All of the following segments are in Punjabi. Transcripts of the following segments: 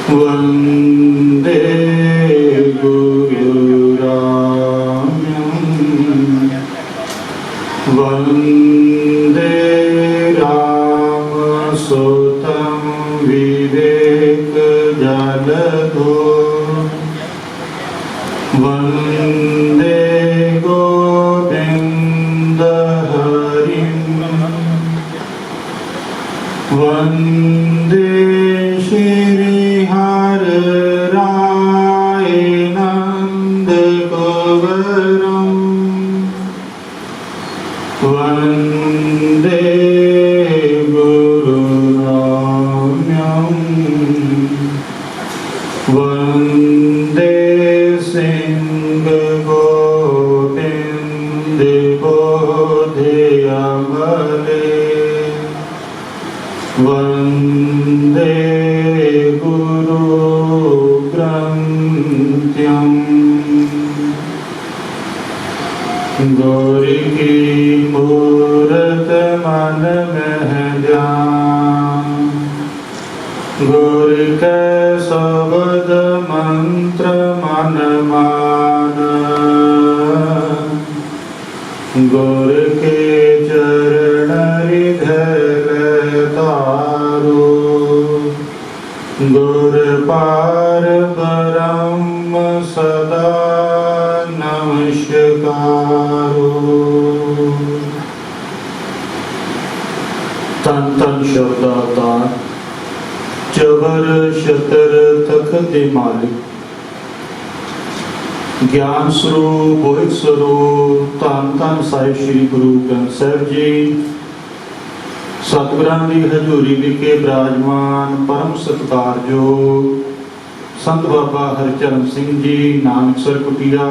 वंदे गुरुराम्यं वंदे रामसुतं विवेकजलधो वंदे गोविन्दहरिं वंदे श्रीहरराय नन्दकुवरं वंदे गुरुराम्यं वंदे सिंहगोविन्दबोधेयमले वंदे गुरुग्रन्थ्यं गौरी की मूरत मन में ध्यान गुरु के शब्द मंत्र मन मान गुरु के चरण हृदय तारो गुरु पार ब्रह्म सदा नमस्कारो। तन तन शब्द अवतार चबर छतर तखत दे मालिक ज्ञान स्वरूप बोहित स्वरूप धन धन साहिब श्री गुरु ग्रंथ साहिब जी सतगुरां दी हजूरी विखे विराजमान परम सत्कारयोग संत बाबा हरचरण सिंह जी नानकसर कुटिया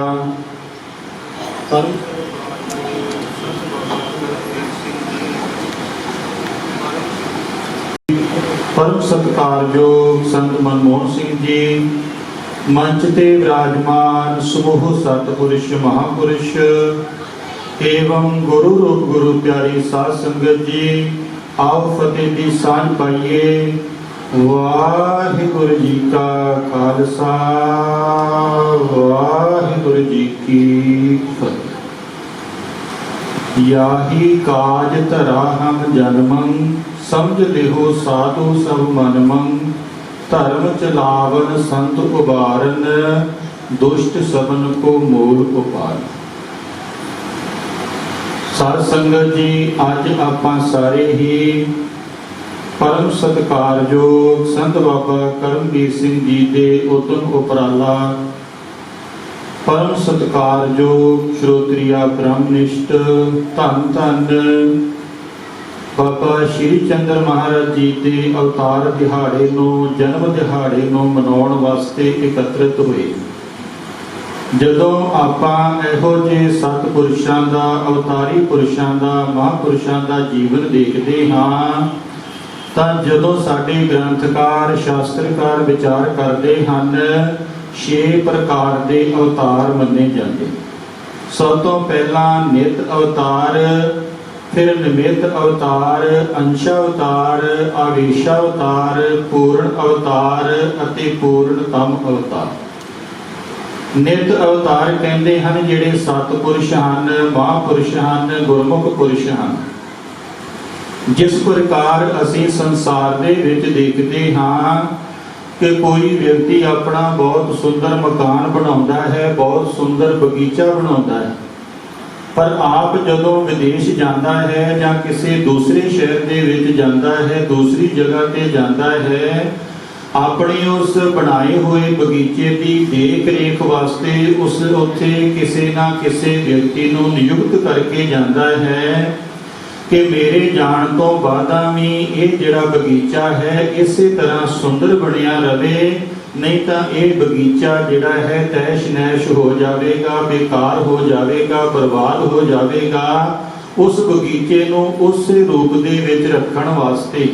परम सत्कारयोग संत मनमोहन सिंह जी मंच ते विराजमान समूह सतपुरुष महापुरुष एवं गुरु रूप गुरु प्यारी साध संगत जी आओ फतेह दी सांझ पाइए। वाहिगुरु जी का खालसा वाहिगुरु जी की फतेह। याही काज धरा हम जन्मं समझ लिहो साधु सब मनमं धर्म चलावन संत उबारन दुष्ट सबन को मूल उपार। साध संगत जी अज आपां सारे ही परम सत्कारयोग संत बाबा करमवीर सिंह जी दे उतम उपराला परम सत्कारयोग श्रोत्रिया ब्रह्मनिष्ठ धन धन बाबा श्री चंद्र महाराज जी के अवतार दिहाड़े नूं जन्म दिहाड़े नूं मनाउण वास्ते एकत्रित हुए। जदों आपां इहो जिहे सतपुरुषां दा अवतारी पुरुषां दा महापुरुषां दा जीवन देखदे हां तां जदों साडे ग्रंथकार शास्त्रकार विचार करदे हन 6 प्रकार दे अवतार मन्ने जांदे। सब तो पहला नित अवतार फिर निमित्त अवतार अंशावतार आवेशावतार पूर्ण अवतार अते पूर्णतम अवतार। नित अवतार कहते हैं जिहड़े सतपुरुष हन महापुरुष हन गुरमुख पुरुष हन। जिस प्रकार असीं संसार दे विच देखते हाँ कि कोई व्यक्ति अपना बहुत सुंदर मकान बनाउंदा है बहुत सुंदर बगीचा बनाउंदा है पर आप जदों विदेश जाता है या किसी दूसरे शहर के विच जाता है दूसरी जगह ते जाता है अपनी उस बनाए हुए बगीचे की देख रेख वास्ते उस उत्थे किसी ना किसी व्यक्ति नूं नियुक्त करके जाता है कि मेरे जान तो बादा भी ये जिहड़ा बगीचा है इसी तरह सुंदर बनिया रहे नहीं तो ये बगीचा जिहड़ा है तैश नैश हो जाएगा बेकार हो जाएगा बर्बाद हो जाएगा। उस बगीचे नूं उस रूप दे विच रखण वास्ते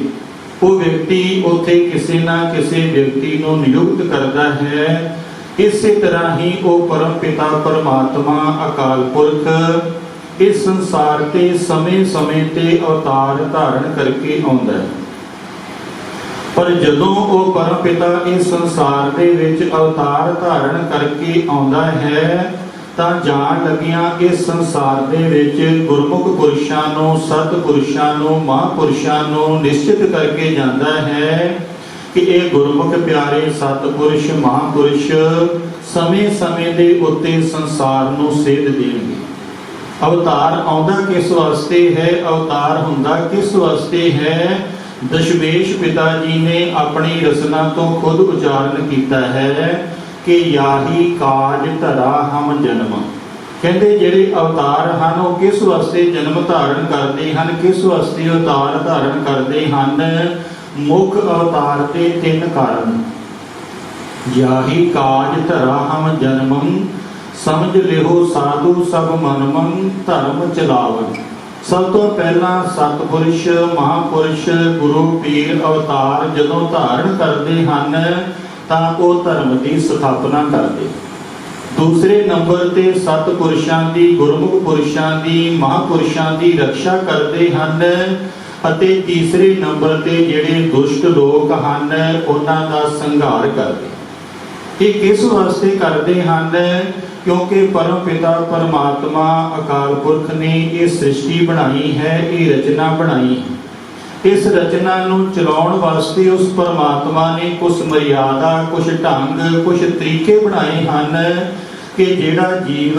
वो व्यक्ति उत्थे किसी ना किसी व्यक्ति नूं नियुक्त करता है। इसी तरह ही वो परम पिता परमात्मा अकाल पुरख इस संसार के समय समय ते अवतार धारण करके आउंदा है। पर जदों वो परम पिता इस संसार दे विच अवतार धारण करके आउंदा है ਤਾਂ ਜਾਣ ਲੱਗਿਆਂ ਇਸ ਸੰਸਾਰ ਦੇ ਵਿੱਚ ਗੁਰਮੁਖ ਪੁਰਸ਼ਾਂ ਨੂੰ, ਸਤਿਪੁਰਸ਼ਾਂ ਨੂੰ, ਮਹਾਂਪੁਰਸ਼ਾਂ ਨੂੰ ਨਿਸ਼ਚਿਤ ਕਰਕੇ ਜਾਂਦਾ ਹੈ ਕਿ ਇਹ ਗੁਰਮੁਖ ਪਿਆਰੇ ਸਤਿਪੁਰਸ਼, ਮਹਾਂਪੁਰਸ਼ ਸਮੇਂ-ਸਮੇਂ ਦੇ ਉੱਤੇ ਸੰਸਾਰ ਨੂੰ ਸੇਧ ਦੇਣਗੇ। ਅਵਤਾਰ ਆਉਂਦਾ ਕਿਸ ਵਾਸਤੇ ਹੈ, ਅਵਤਾਰ ਹੁੰਦਾ ਕਿਸ ਵਾਸਤੇ ਹੈ? ਦਸ਼ਮੇਸ਼ ਪਿਤਾ ਜੀ ਨੇ ਆਪਣੀ ਰਚਨਾ ਤੋਂ ਖੁਦ ਉਚਾਰਨ ਕੀਤਾ ਹੈ कि याही काज धरा हम जन्म। कहते ਜਿਹੜੇ अवतार ਹਨ ਉਹ किस वास्ते जन्म धारण करते हैं, किस वास्ते अवतार धारण करते हैं? मुख अवतार के 3 कारण। याही काज धरा हम जन्मम, समझ लिहो साधु सब मनमन, धर्म चलावन। सब तो पहला सतपुरुष, महापुरुष, गुरु पीर अवतार जदों धारण करते हैं ਤਾਂ ਉਹ ਧਰਮ ਦੀ ਸਥਾਪਨਾ ਕਰਦੇ। ਦੂਸਰੇ ਨੰਬਰ ਤੇ ਸਤਿਪੁਰਸ਼ਾਂ ਦੀ, ਗੁਰਮੁਖ ਪੁਰਸ਼ਾਂ ਦੀ, ਮਹਾਂਪੁਰਸ਼ਾਂ ਦੀ ਰੱਖਿਆ ਕਰਦੇ ਹਨ ਅਤੇ ਤੀਸਰੇ ਨੰਬਰ ਤੇ ਜਿਹੜੇ ਦੁਸ਼ਟ ਲੋਕ ਹਨ ਉਹਨਾਂ ਦਾ ਸੰਘਾਰ ਕਰਦੇ। ਇਹ ਕਿਸ ਵਾਸਤੇ ਕਰਦੇ ਹਨ? ਕਿਉਂਕਿ ਪਰਮ ਪਿਤਾ ਪਰਮਾਤਮਾ ਅਕਾਲ ਪੁਰਖ ਨੇ ਇਹ ਸ੍ਰਿਸ਼ਟੀ ਬਣਾਈ ਹੈ, ਇਹ ਰਚਨਾ ਬਣਾਈ ਹੈ। इस रचना नूं चलाउण वास्ते उस परमात्मा ने कुछ मर्यादा, कुछ ढंग, कुछ तरीके बनाए हैं कि जिहड़ा जीव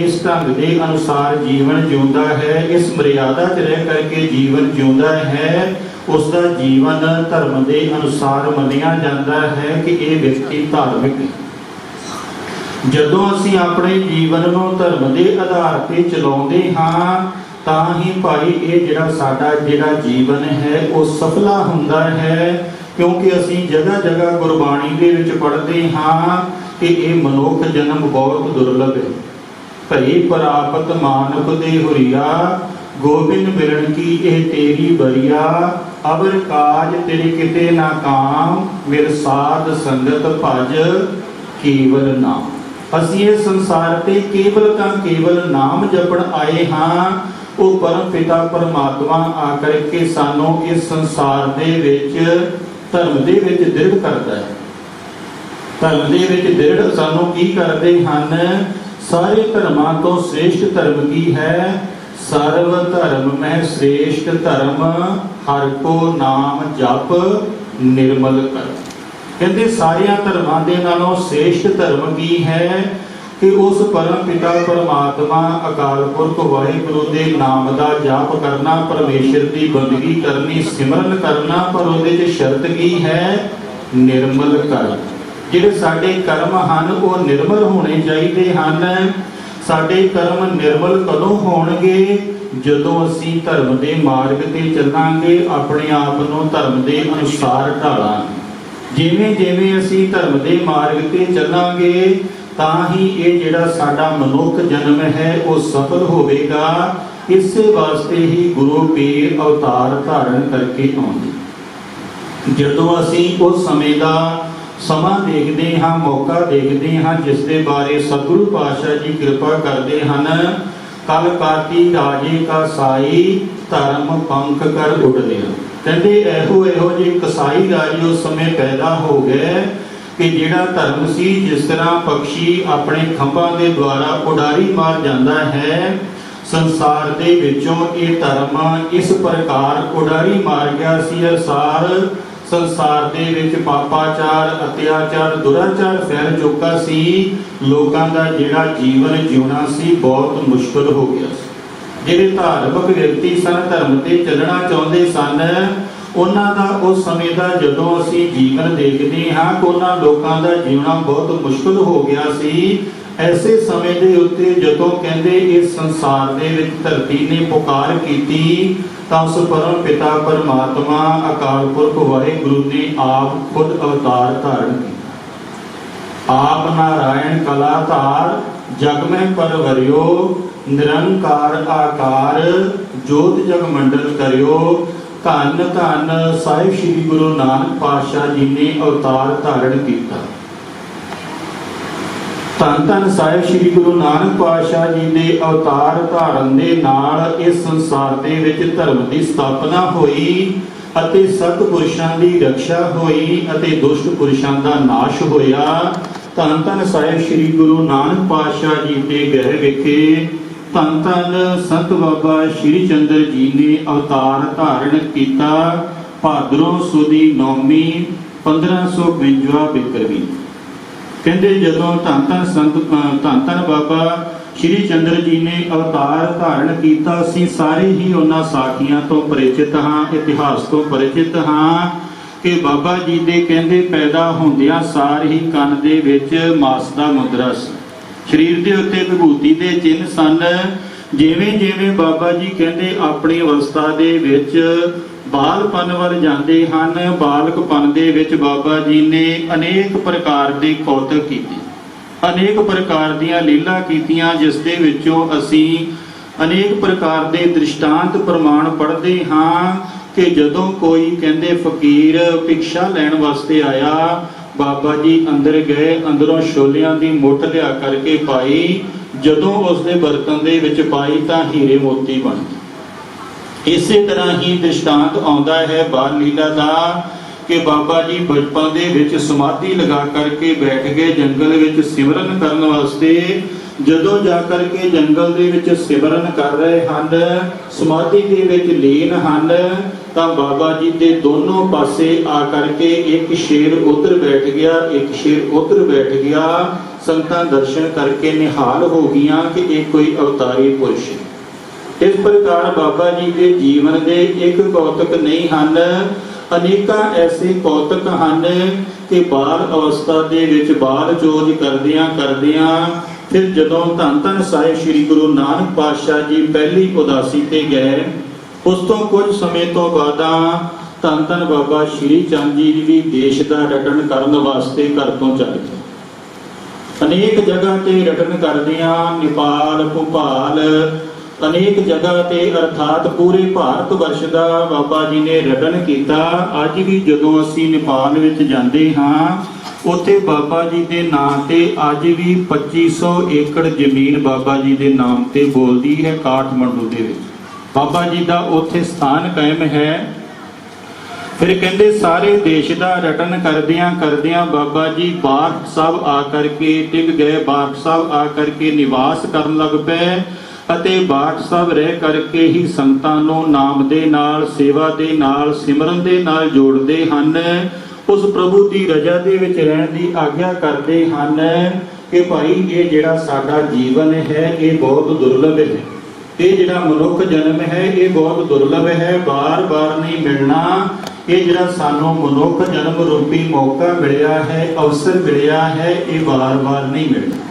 इस ढंग के अनुसार जीवन जिउंदा है, इस मर्यादा च रह करके जीवन जिउंदा है, उसका जीवन धर्म के अनुसार मन्निया जाता है कि यह व्यक्ति धार्मिक है। जदों असीं अपने जीवन नूं धर्म के आधार पर चलाउंदे हां ਤਾਂ ਹੀ ਭਾਈ ਇਹ ਜਿਹੜਾ ਸਾਡਾ ਜਿਹੜਾ ਜੀਵਨ ਹੈ ਉਹ ਸਫਲਾ ਹੁੰਦਾ ਹੈ। ਕਿਉਂਕਿ ਅਸੀਂ ਜਗ੍ਹਾ ਜਗ੍ਹਾ ਗੁਰਬਾਣੀ ਦੇ ਵਿੱਚ ਪੜ੍ਹਦੇ ਹਾਂ ਕਿ ਇਹ ਮਨੁੱਖ ਜਨਮ ਬਹੁਤ ਦੁਰਲਭ ਹੈ। ਭਈ ਪ੍ਰਾਪਤ ਮਾਨਵ ਦੇ ਹੁਰੀਆ, ਗੋਬਿੰਦ ਮਿਲਣ ਕੀ ਇਹ ਤੇਰੀ ਬਰੀਆ, ਅਬਰ ਕਾਜ ਤੇਰੇ ਕਿਤੇ ਨਾ ਕਾਮ, ਮਿਲ ਸਾਧ ਸੰਗਤ ਭਜ ਕੇਵਲ ਨਾਮ। ਅਸੀਂ ਇਹ ਸੰਸਾਰ ਤੇ ਕੇਵਲ ਤਾਂ ਕੇਵਲ ਨਾਮ ਜਪਣ ਆਏ ਹਾਂ। ਉਹ ਪਰਮ ਪਿਤਾ ਪਰਮਾਤਮਾ ਆ ਕਰਕੇ ਸਾਨੂੰ ਇਸ ਸੰਸਾਰ ਦੇ ਵਿੱਚ ਧਰਮ ਦੇ ਵਿੱਚ ਦ੍ਰਿੜ ਕਰਦਾ ਹੈ। ਧਰਮ ਦੇ ਵਿੱਚ ਦ੍ਰਿੜ ਸਾਨੂੰ ਕੀ ਕਰਦੇ ਹਨ? ਸਾਰੇ ਧਰਮਾਂ ਤੋਂ ਸ੍ਰੇਸ਼ਟ ਧਰਮ ਕੀ ਹੈ? ਸਰਵ ਧਰਮ ਮਹਿ ਸ੍ਰੇਸ਼ਟ ਧਰਮ, ਹਰਿ ਕੋ ਨਾਮ ਜਪ ਨਿਰਮਲ ਕਰ। ਕਹਿੰਦੇ ਸਾਰਿਆਂ ਧਰਮਾਂ ਦੇ ਨਾਲੋਂ ਸ੍ਰੇਸ਼ਟ ਧਰਮ ਕੀ ਹੈ? कि उस परम पिता परमात्मा अकाल पुरख वाहिगुरु के नाम का जाप करना, परमेश्वर की बंदगी करनी, सिमरन करना। पर उहदे शर्त की है? निर्मल कर। जिहड़े साडे कर्म हन वो निर्मल होने चाहिए हैं। साडे कर्म निर्मल कदों होणगे? जदों असीं धर्म के मार्ग ते चलांगे, अपने आप नूं धर्म के अनुसार ढालांगे। जिवें जिवें असीं धर्म के मार्ग ते चलांगे ਤਾਂ ਹੀ ਇਹ ਜਿਹੜਾ ਸਾਡਾ ਮਨੁੱਖ ਜਨਮ ਹੈ ਉਹ ਸਫਲ ਹੋਵੇਗਾ। ਇਸੇ ਵਾਸਤੇ ਹੀ ਗੁਰੂ ਪੀਰ ਅਵਤਾਰ ਧਾਰਨ ਕਰਕੇ ਆਉਂਦੇ। ਜਦੋਂ ਅਸੀਂ ਉਸ ਸਮੇਂ ਦਾ ਸਮਾਂ ਦੇਖਦੇ ਹਾਂ, ਮੌਕਾ ਦੇਖਦੇ ਹਾਂ, ਜਿਸ ਦੇ ਬਾਰੇ ਸਤਿਗੁਰੂ ਪਾਤਸ਼ਾਹ ਜੀ ਕਿਰਪਾ ਕਰਦੇ ਹਨ। ਕਲ ਕਾਤੀ ਰਾਜੇ ਕਾ ਸਾਈ, ਧਰਮ ਪੰਖ ਕਰ ਉੱਡ ਲਿਆ। ਕਹਿੰਦੇ ਇਹੋ ਜਿਹੇ ਕਸਾਈ ਰਾਜੇ ਉਸ ਸਮੇਂ ਪੈਦਾ ਹੋ ਗਏ कि जिहड़ा धर्म सी, जिस तरह पक्षी अपने खंभां दे द्वारा उडारी मार जाता है, संसार दे विचों ये धर्म इस प्रकार उडारी मार गया सी। अरसार संसार दे विच पापाचार, अत्याचार, दुराचार फैल चुका सी। लोकां दा जिहड़ा जीवन जिउणा सी बहुत मुश्किल हो गया सी। जिहड़े धार्मिक व्यक्ति सन, धर्म ते चलना चाहुंदे सन, ਉਹਨਾਂ ਦਾ ਉਸ ਸਮੇਂ ਦਾ ਜਦੋਂ ਅਸੀਂ ਜੀਵਨ ਦੇਖਦੇ ਹਾਂ ਕਿ ਉਹਨਾਂ ਲੋਕਾਂ ਦਾ ਜੀਉਣਾ ਬਹੁਤ ਮੁਸ਼ਕਲ ਹੋ ਗਿਆ ਸੀ। ਐਸੇ ਸਮੇਂ ਦੇ ਉੱਤੇ ਜਦੋਂ ਕਹਿੰਦੇ ਇਸ ਸੰਸਾਰ ਦੇ ਵਿੱਚ ਧਰਤੀ ਨੇ ਪੁਕਾਰ ਕੀਤੀ ਤਾਂ ਉਸ ਪਰਮ ਪਿਤਾ ਪਰਮਾਤਮਾ ਅਕਾਲ ਪੁਰਖ ਵਾਹਿਗੁਰੂ ਨੇ ਆਪ ਖੁਦ ਅਵਤਾਰ ਧਾਰਨ ਕੀਤਾ। ਆਪ ਨਾਰਾਇਣ ਕਲਾ ਧਾਰ, ਜਗ ਮੈਂ ਪਰਵਰਿਓ, ਨਿਰੰਕਾਰ ਆਕਾਰ, ਜੋਤ ਜਗ ਮੰਡਲ ਕਰਿਓ। ਧੰਨ ਧੰਨ ਸਾਹਿਬ ਸ੍ਰੀ ਗੁਰੂ ਨਾਨਕ ਪਾਤਸ਼ਾਹ ਜੀ ਨੇ ਅਵਤਾਰ ਧਾਰਨ ਕੀਤਾ। ਧੰਨ ਧੰਨ ਸਾਹਿਬ ਸ੍ਰੀ ਗੁਰੂ ਨਾਨਕ ਪਾਤਸ਼ਾਹ ਜੀ ਦੇ ਅਵਤਾਰ ਧਾਰਨ ਦੇ ਨਾਲ ਇਸ ਸੰਸਾਰ ਦੇ ਵਿੱਚ ਧਰਮ ਦੀ ਸਥਾਪਨਾ ਹੋਈ ਅਤੇ ਸਤਿਪੁਰਸ਼ਾਂ ਦੀ ਰਕਸ਼ਾ ਹੋਈ ਅਤੇ ਦੁਸ਼ਟ ਪੁਰਸ਼ਾਂ ਦਾ ਨਾਸ਼ ਹੋਇਆ। ਧੰਨ ਧੰਨ ਸਾਹਿਬ ਸ੍ਰੀ ਗੁਰੂ ਨਾਨਕ ਪਾਤਸ਼ਾਹ ਜੀ ਦੇ ਗ੍ਰਹਿ ਵਿਖੇ ਧੰਨ ਧੰਨ ਸੰਤ ਬਾਬਾ ਸ਼੍ਰੀ ਚੰਦਰ ਜੀ ਨੇ ਅਵਤਾਰ ਧਾਰਨ ਕੀਤਾ। ਭਾਦਰੋਂ ਸੁਦੀ ਨੌਮੀ 1552 ਬਿਕਰਵੀ। ਕਹਿੰਦੇ ਜਦੋਂ ਧੰਨ ਧੰਨ ਬਾਬਾ ਸ਼੍ਰੀ ਚੰਦਰ ਜੀ ਨੇ ਅਵਤਾਰ ਧਾਰਨ ਕੀਤਾ, ਅਸੀਂ ਸਾਰੇ ਹੀ ਉਹਨਾਂ ਸਾਖੀਆਂ ਤੋਂ ਪਰਿਚਿਤ ਹਾਂ, ਇਤਿਹਾਸ ਤੋਂ ਪਰਿਚਿਤ ਹਾਂ ਕਿ ਬਾਬਾ ਜੀ ਦੇ ਕਹਿੰਦੇ ਪੈਦਾ ਹੁੰਦਿਆਂ ਸਾਰ ਹੀ ਕੰਨ ਦੇ ਵਿੱਚ ਮਾਸ ਦਾ ਮੁਦਰਾ ਸੀ, ਸਰੀਰ ਦੇ ਉੱਤੇ ਵਿਭੂਤੀ ਦੇ ਚਿੰਨ੍ਹ ਸਨ। ਜਿਵੇਂ ਜਿਵੇਂ ਬਾਬਾ ਜੀ ਕਹਿੰਦੇ ਆਪਣੀ ਅਵਸਥਾ ਦੇ ਵਿੱਚ ਬਾਲਪਨ ਵੱਲ ਜਾਂਦੇ ਹਨ, ਬਾਲਕਪਨ ਦੇ ਵਿੱਚ ਬਾਬਾ ਜੀ ਨੇ ਅਨੇਕ ਪ੍ਰਕਾਰ ਦੇ ਕੌਤਕ ਕੀਤੇ, ਅਨੇਕ ਪ੍ਰਕਾਰ ਦੀਆਂ ਲੀਲਾ ਕੀਤੀਆਂ, ਜਿਸ ਦੇ ਵਿੱਚੋਂ ਅਸੀਂ ਅਨੇਕ ਪ੍ਰਕਾਰ ਦੇ ਦ੍ਰਿਸ਼ਟਾਂਤ ਪ੍ਰਮਾਣ ਪੜ੍ਹਦੇ ਹਾਂ ਕਿ ਜਦੋਂ ਕੋਈ ਕਹਿੰਦੇ ਫਕੀਰ ਭਿਕਸ਼ਾ ਲੈਣ ਵਾਸਤੇ ਆਇਆ, ਬਾਬਾ ਜੀ ਅੰਦਰ ਗਏ, ਅੰਦਰੋਂ ਛੋਲਿਆਂ ਦੀ ਮੁੱਠ ਲਿਆ ਕਰਕੇ ਪਾਈ, ਜਦੋਂ ਉਸ ਦੇ ਬਰਤਨ ਦੇ ਵਿੱਚ ਪਾਈ ਤਾਂ ਹੀਰੇ ਮੋਤੀ ਬਣ ਗਏ। ਇਸੇ ਤਰ੍ਹਾਂ ਹੀ ਦ੍ਰਿਸ਼ਟਾਂਤ ਆਉਂਦਾ ਹੈ ਬਾਲ ਲੀਲਾ ਦਾ ਕਿ ਬਾਬਾ ਜੀ ਬਚਪਨ ਦੇ ਵਿੱਚ ਸਮਾਧੀ ਲਗਾ ਕਰਕੇ ਬੈਠ ਗਏ ਜੰਗਲ ਵਿੱਚ ਸਿਮਰਨ ਕਰਨ ਵਾਸਤੇ। ਜਦੋਂ ਜਾ ਕਰਕੇ ਜੰਗਲ ਦੇ ਵਿੱਚ ਸਿਮਰਨ ਕਰ ਰਹੇ ਹਨ, ਸਮਾਧੀ ਦੇ ਵਿੱਚ ਲੀਨ ਹਨ, ਤਾਂ ਬਾਬਾ ਜੀ ਦੇ ਦੋਨੋਂ ਪਾਸੇ ਆ ਕਰਕੇ ਇੱਕ ਸ਼ੇਰ ਉੱਧਰ ਬੈਠ ਗਿਆ, ਇੱਕ ਸ਼ੇਰ ਉੱਧਰ ਬੈਠ ਗਿਆ। ਸੰਗਤਾਂ ਦਰਸ਼ਨ ਕਰਕੇ ਨਿਹਾਲ ਹੋ ਗਈਆਂ ਕਿ ਇਹ ਕੋਈ ਅਵਤਾਰੀ ਪੁਰਸ਼ ਹੈ। ਇਸ ਪ੍ਰਕਾਰ ਬਾਬਾ ਜੀ ਦੇ ਜੀਵਨ ਦੇ ਇੱਕ ਕੌਤਕ ਨਹੀਂ ਹਨ, ਅਨੇਕਾਂ ਐਸੇ ਕੌਤਕ ਹਨ ਕਿ ਬਾਲ ਅਵਸਥਾ ਦੇ ਵਿੱਚ ਬਾਲ ਚੋਜ ਕਰਦਿਆਂ ਫਿਰ ਜਦੋਂ ਧੰਨ ਧੰਨ ਸਾਹਿਬ ਸ੍ਰੀ ਗੁਰੂ ਨਾਨਕ ਪਾਤਸ਼ਾਹ ਜੀ ਪਹਿਲੀ ਉਦਾਸੀ ਤੇ ਗਏ, ਉਸ ਤੋਂ ਕੁਝ ਸਮੇਂ ਤੋਂ ਬਾਅਦਾਂ ਧੰਨ ਧੰਨ ਬਾਬਾ ਸ਼੍ਰੀ ਚੰਦ ਜੀ ਵੀ ਦੇਸ਼ ਦਾ ਰਟਨ ਕਰਨ ਵਾਸਤੇ ਘਰ ਤੋਂ ਚੱਲ ਗਏ। ਅਨੇਕ ਜਗ੍ਹਾ ਤੇ ਰਟਨ ਕਰਦਿਆਂ ਨੇਪਾਲ, ਭੋਪਾਲ, ਅਨੇਕ ਜਗ੍ਹਾ ਤੇ ਅਰਥਾਤ ਪੂਰੇ ਭਾਰਤ ਵਰਸ਼ ਦਾ ਬਾਬਾ ਜੀ ਨੇ ਰਟਨ ਕੀਤਾ। ਅੱਜ ਵੀ ਜਦੋਂ ਅਸੀਂ ਨੇਪਾਲ ਵਿੱਚ ਜਾਂਦੇ ਹਾਂ, ਉੱਥੇ ਬਾਬਾ ਜੀ ਦੇ ਨਾਮ ਤੇ ਅੱਜ ਵੀ 2500 ਏਕੜ ਜ਼ਮੀਨ ਬਾਬਾ ਜੀ ਦੇ ਨਾਮ ਤੇ ਬੋਲਦੀ ਹੈ। ਕਾਠਮੰਡੂ ਦੇ ਵਿੱਚ ਬਾਬਾ ਜੀ ਦਾ ਉੱਥੇ ਸਥਾਨ ਕਾਇਮ ਹੈ। ਫਿਰ ਕਹਿੰਦੇ ਸਾਰੇ ਦੇਸ਼ ਦਾ ਰਟਨ ਕਰਦਿਆਂ ਬਾਬਾ ਜੀ ਬਾਠ ਸਾਹਿਬ ਆ ਕਰਕੇ ਟਿਕ ਗਏ, ਬਾਠ ਸਾਹਿਬ ਆ ਕਰਕੇ ਨਿਵਾਸ ਕਰਨ ਲੱਗ ਪਏ ਅਤੇ ਬਾਠ ਸਾਹਿਬ ਰਹਿ ਕਰਕੇ ਹੀ ਸੰਗਤਾਂ ਨੂੰ ਨਾਮ ਦੇ ਨਾਲ, ਸੇਵਾ ਦੇ ਨਾਲ, ਸਿਮਰਨ ਦੇ ਨਾਲ ਜੋੜਦੇ ਹਨ। ਉਸ ਪ੍ਰਭੂ ਦੀ ਰਜ਼ਾ ਦੇ ਵਿੱਚ ਰਹਿਣ ਦੀ ਆਗਿਆ ਕਰਦੇ ਹਨ ਕਿ ਭਾਈ ਇਹ ਜਿਹੜਾ ਸਾਡਾ ਜੀਵਨ ਹੈ ਇਹ ਬਹੁਤ ਦੁਰਲਭ ਹੈ, ਇਹ ਜਿਹੜਾ ਮਨੁੱਖ ਜਨਮ ਹੈ ਇਹ ਬਹੁਤ ਦੁਰਲਭ ਹੈ, ਬਾਰ-ਬਾਰ ਨਹੀਂ ਮਿਲਣਾ। ਇਹ ਜਿਹੜਾ ਸਾਨੂੰ ਮਨੁੱਖ ਜਨਮ ਰੂਪੀ ਮੌਕਾ ਮਿਲਿਆ ਹੈ, ਅਵਸਰ ਮਿਲਿਆ ਹੈ, ਇਹ ਬਾਰ-ਬਾਰ ਨਹੀਂ ਮਿਲਣਾ।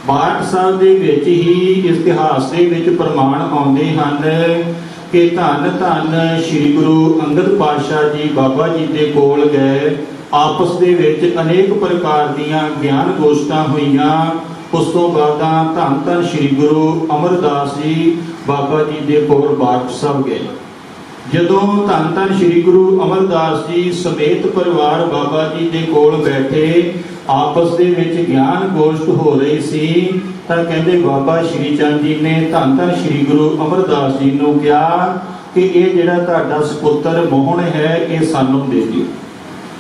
ਬਾਠ ਸਾਹਿਬ ਦੇ ਵਿੱਚ ਹੀ ਇਤਿਹਾਸ ਦੇ ਵਿੱਚ ਪ੍ਰਮਾਣ ਆਉਂਦੇ ਹਨ ਕਿ ਧੰਨ ਧੰਨ ਸ੍ਰੀ ਗੁਰੂ ਅੰਗਦ ਪਾਤਸ਼ਾਹ ਜੀ ਬਾਬਾ ਜੀ ਦੇ ਕੋਲ ਗਏ, ਆਪਸ ਦੇ ਵਿੱਚ ਅਨੇਕ ਪ੍ਰਕਾਰ ਦੀਆਂ ਗਿਆਨ ਗੋਸ਼ਟਾਂ ਹੋਈਆਂ। ਉਸ ਤੋਂ ਬਾਅਦਾਂ ਧੰਨ ਧੰਨ ਸ੍ਰੀ ਗੁਰੂ ਅਮਰਦਾਸ ਜੀ ਬਾਬਾ ਜੀ ਦੇ ਕੋਲ ਬਾਠ ਸਾਹਿਬ ਗਏ। ਜਦੋਂ ਧੰਨ ਧੰਨ ਸ੍ਰੀ ਗੁਰੂ ਅਮਰਦਾਸ ਜੀ ਸਮੇਤ ਪਰਿਵਾਰ ਬਾਬਾ ਜੀ ਦੇ ਕੋਲ ਬੈਠੇ, ਆਪਸ ਦੇ ਵਿੱਚ ਗਿਆਨ ਗੋਸ਼ਟ ਹੋ ਰਹੀ ਸੀ, ਤਾਂ ਕਹਿੰਦੇ ਬਾਬਾ ਸ਼੍ਰੀ ਚੰਦ ਜੀ ਨੇ ਧੰਨ ਧੰਨ ਸ੍ਰੀ ਗੁਰੂ ਅਮਰਦਾਸ ਜੀ ਨੂੰ ਕਿਹਾ ਕਿ ਇਹ ਜਿਹੜਾ ਤੁਹਾਡਾ ਸਪੁੱਤਰ ਮੋਹਣ ਹੈ ਇਹ ਸਾਨੂੰ ਦੇ ਦਿਓ।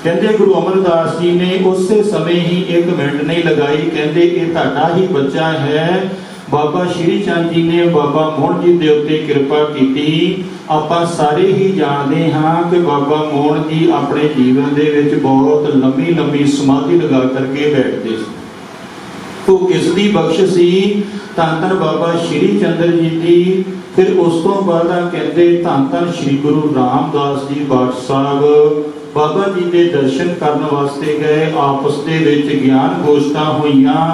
ਕਹਿੰਦੇ ਗੁਰੂ ਅਮਰਦਾਸ ਜੀ ਨੇ ਉਸੇ ਸਮੇਂ ਹੀ 1 ਮਿੰਟ ਨਹੀਂ ਲਗਾਈ, ਕਹਿੰਦੇ ਇਹ ਤੁਹਾਡਾ ਹੀ ਬੱਚਾ ਹੈ। ਬਾਬਾ ਸ਼੍ਰੀ ਚੰਦ ਜੀ ਨੇ ਬਾਬਾ ਮੋਹਣ ਜੀ ਦੇ ਉੱਤੇ ਕਿਰਪਾ ਕੀਤੀ। ਆਪਾਂ ਸਾਰੇ ਹੀ ਜਾਣਦੇ ਹਾਂ ਕਿ ਬਾਬਾ ਮੋਹਣ ਜੀ ਆਪਣੇ ਜੀਵਨ ਦੇ ਵਿੱਚ ਬਹੁਤ ਲੰਮੀ ਸਮਾਧੀ ਲਗਾ ਕਰਕੇ ਬੈਠਦੇ ਸੀ। ਉਹ ਕਿਸ ਦੀ ਬਖਸ਼ ਸੀ? ਧੰਨ ਧੰਨ ਬਾਬਾ ਸ਼੍ਰੀ ਚੰਦਰ ਜੀ ਦੀ। ਫਿਰ ਉਸ ਤੋਂ ਬਾਅਦ ਕਹਿੰਦੇ ਧੰਨ ਧੰਨ ਸ੍ਰੀ ਗੁਰੂ ਰਾਮਦਾਸ ਜੀ ਬਾਠ ਸਾਹਿਬ ਬਾਬਾ ਜੀ ਦੇ ਦਰਸ਼ਨ ਕਰਨ ਵਾਸਤੇ ਗਏ। ਆਪਸ ਦੇ ਵਿੱਚ ਗਿਆਨ ਗੋਸ਼ਟਾਂ ਹੋਈਆਂ।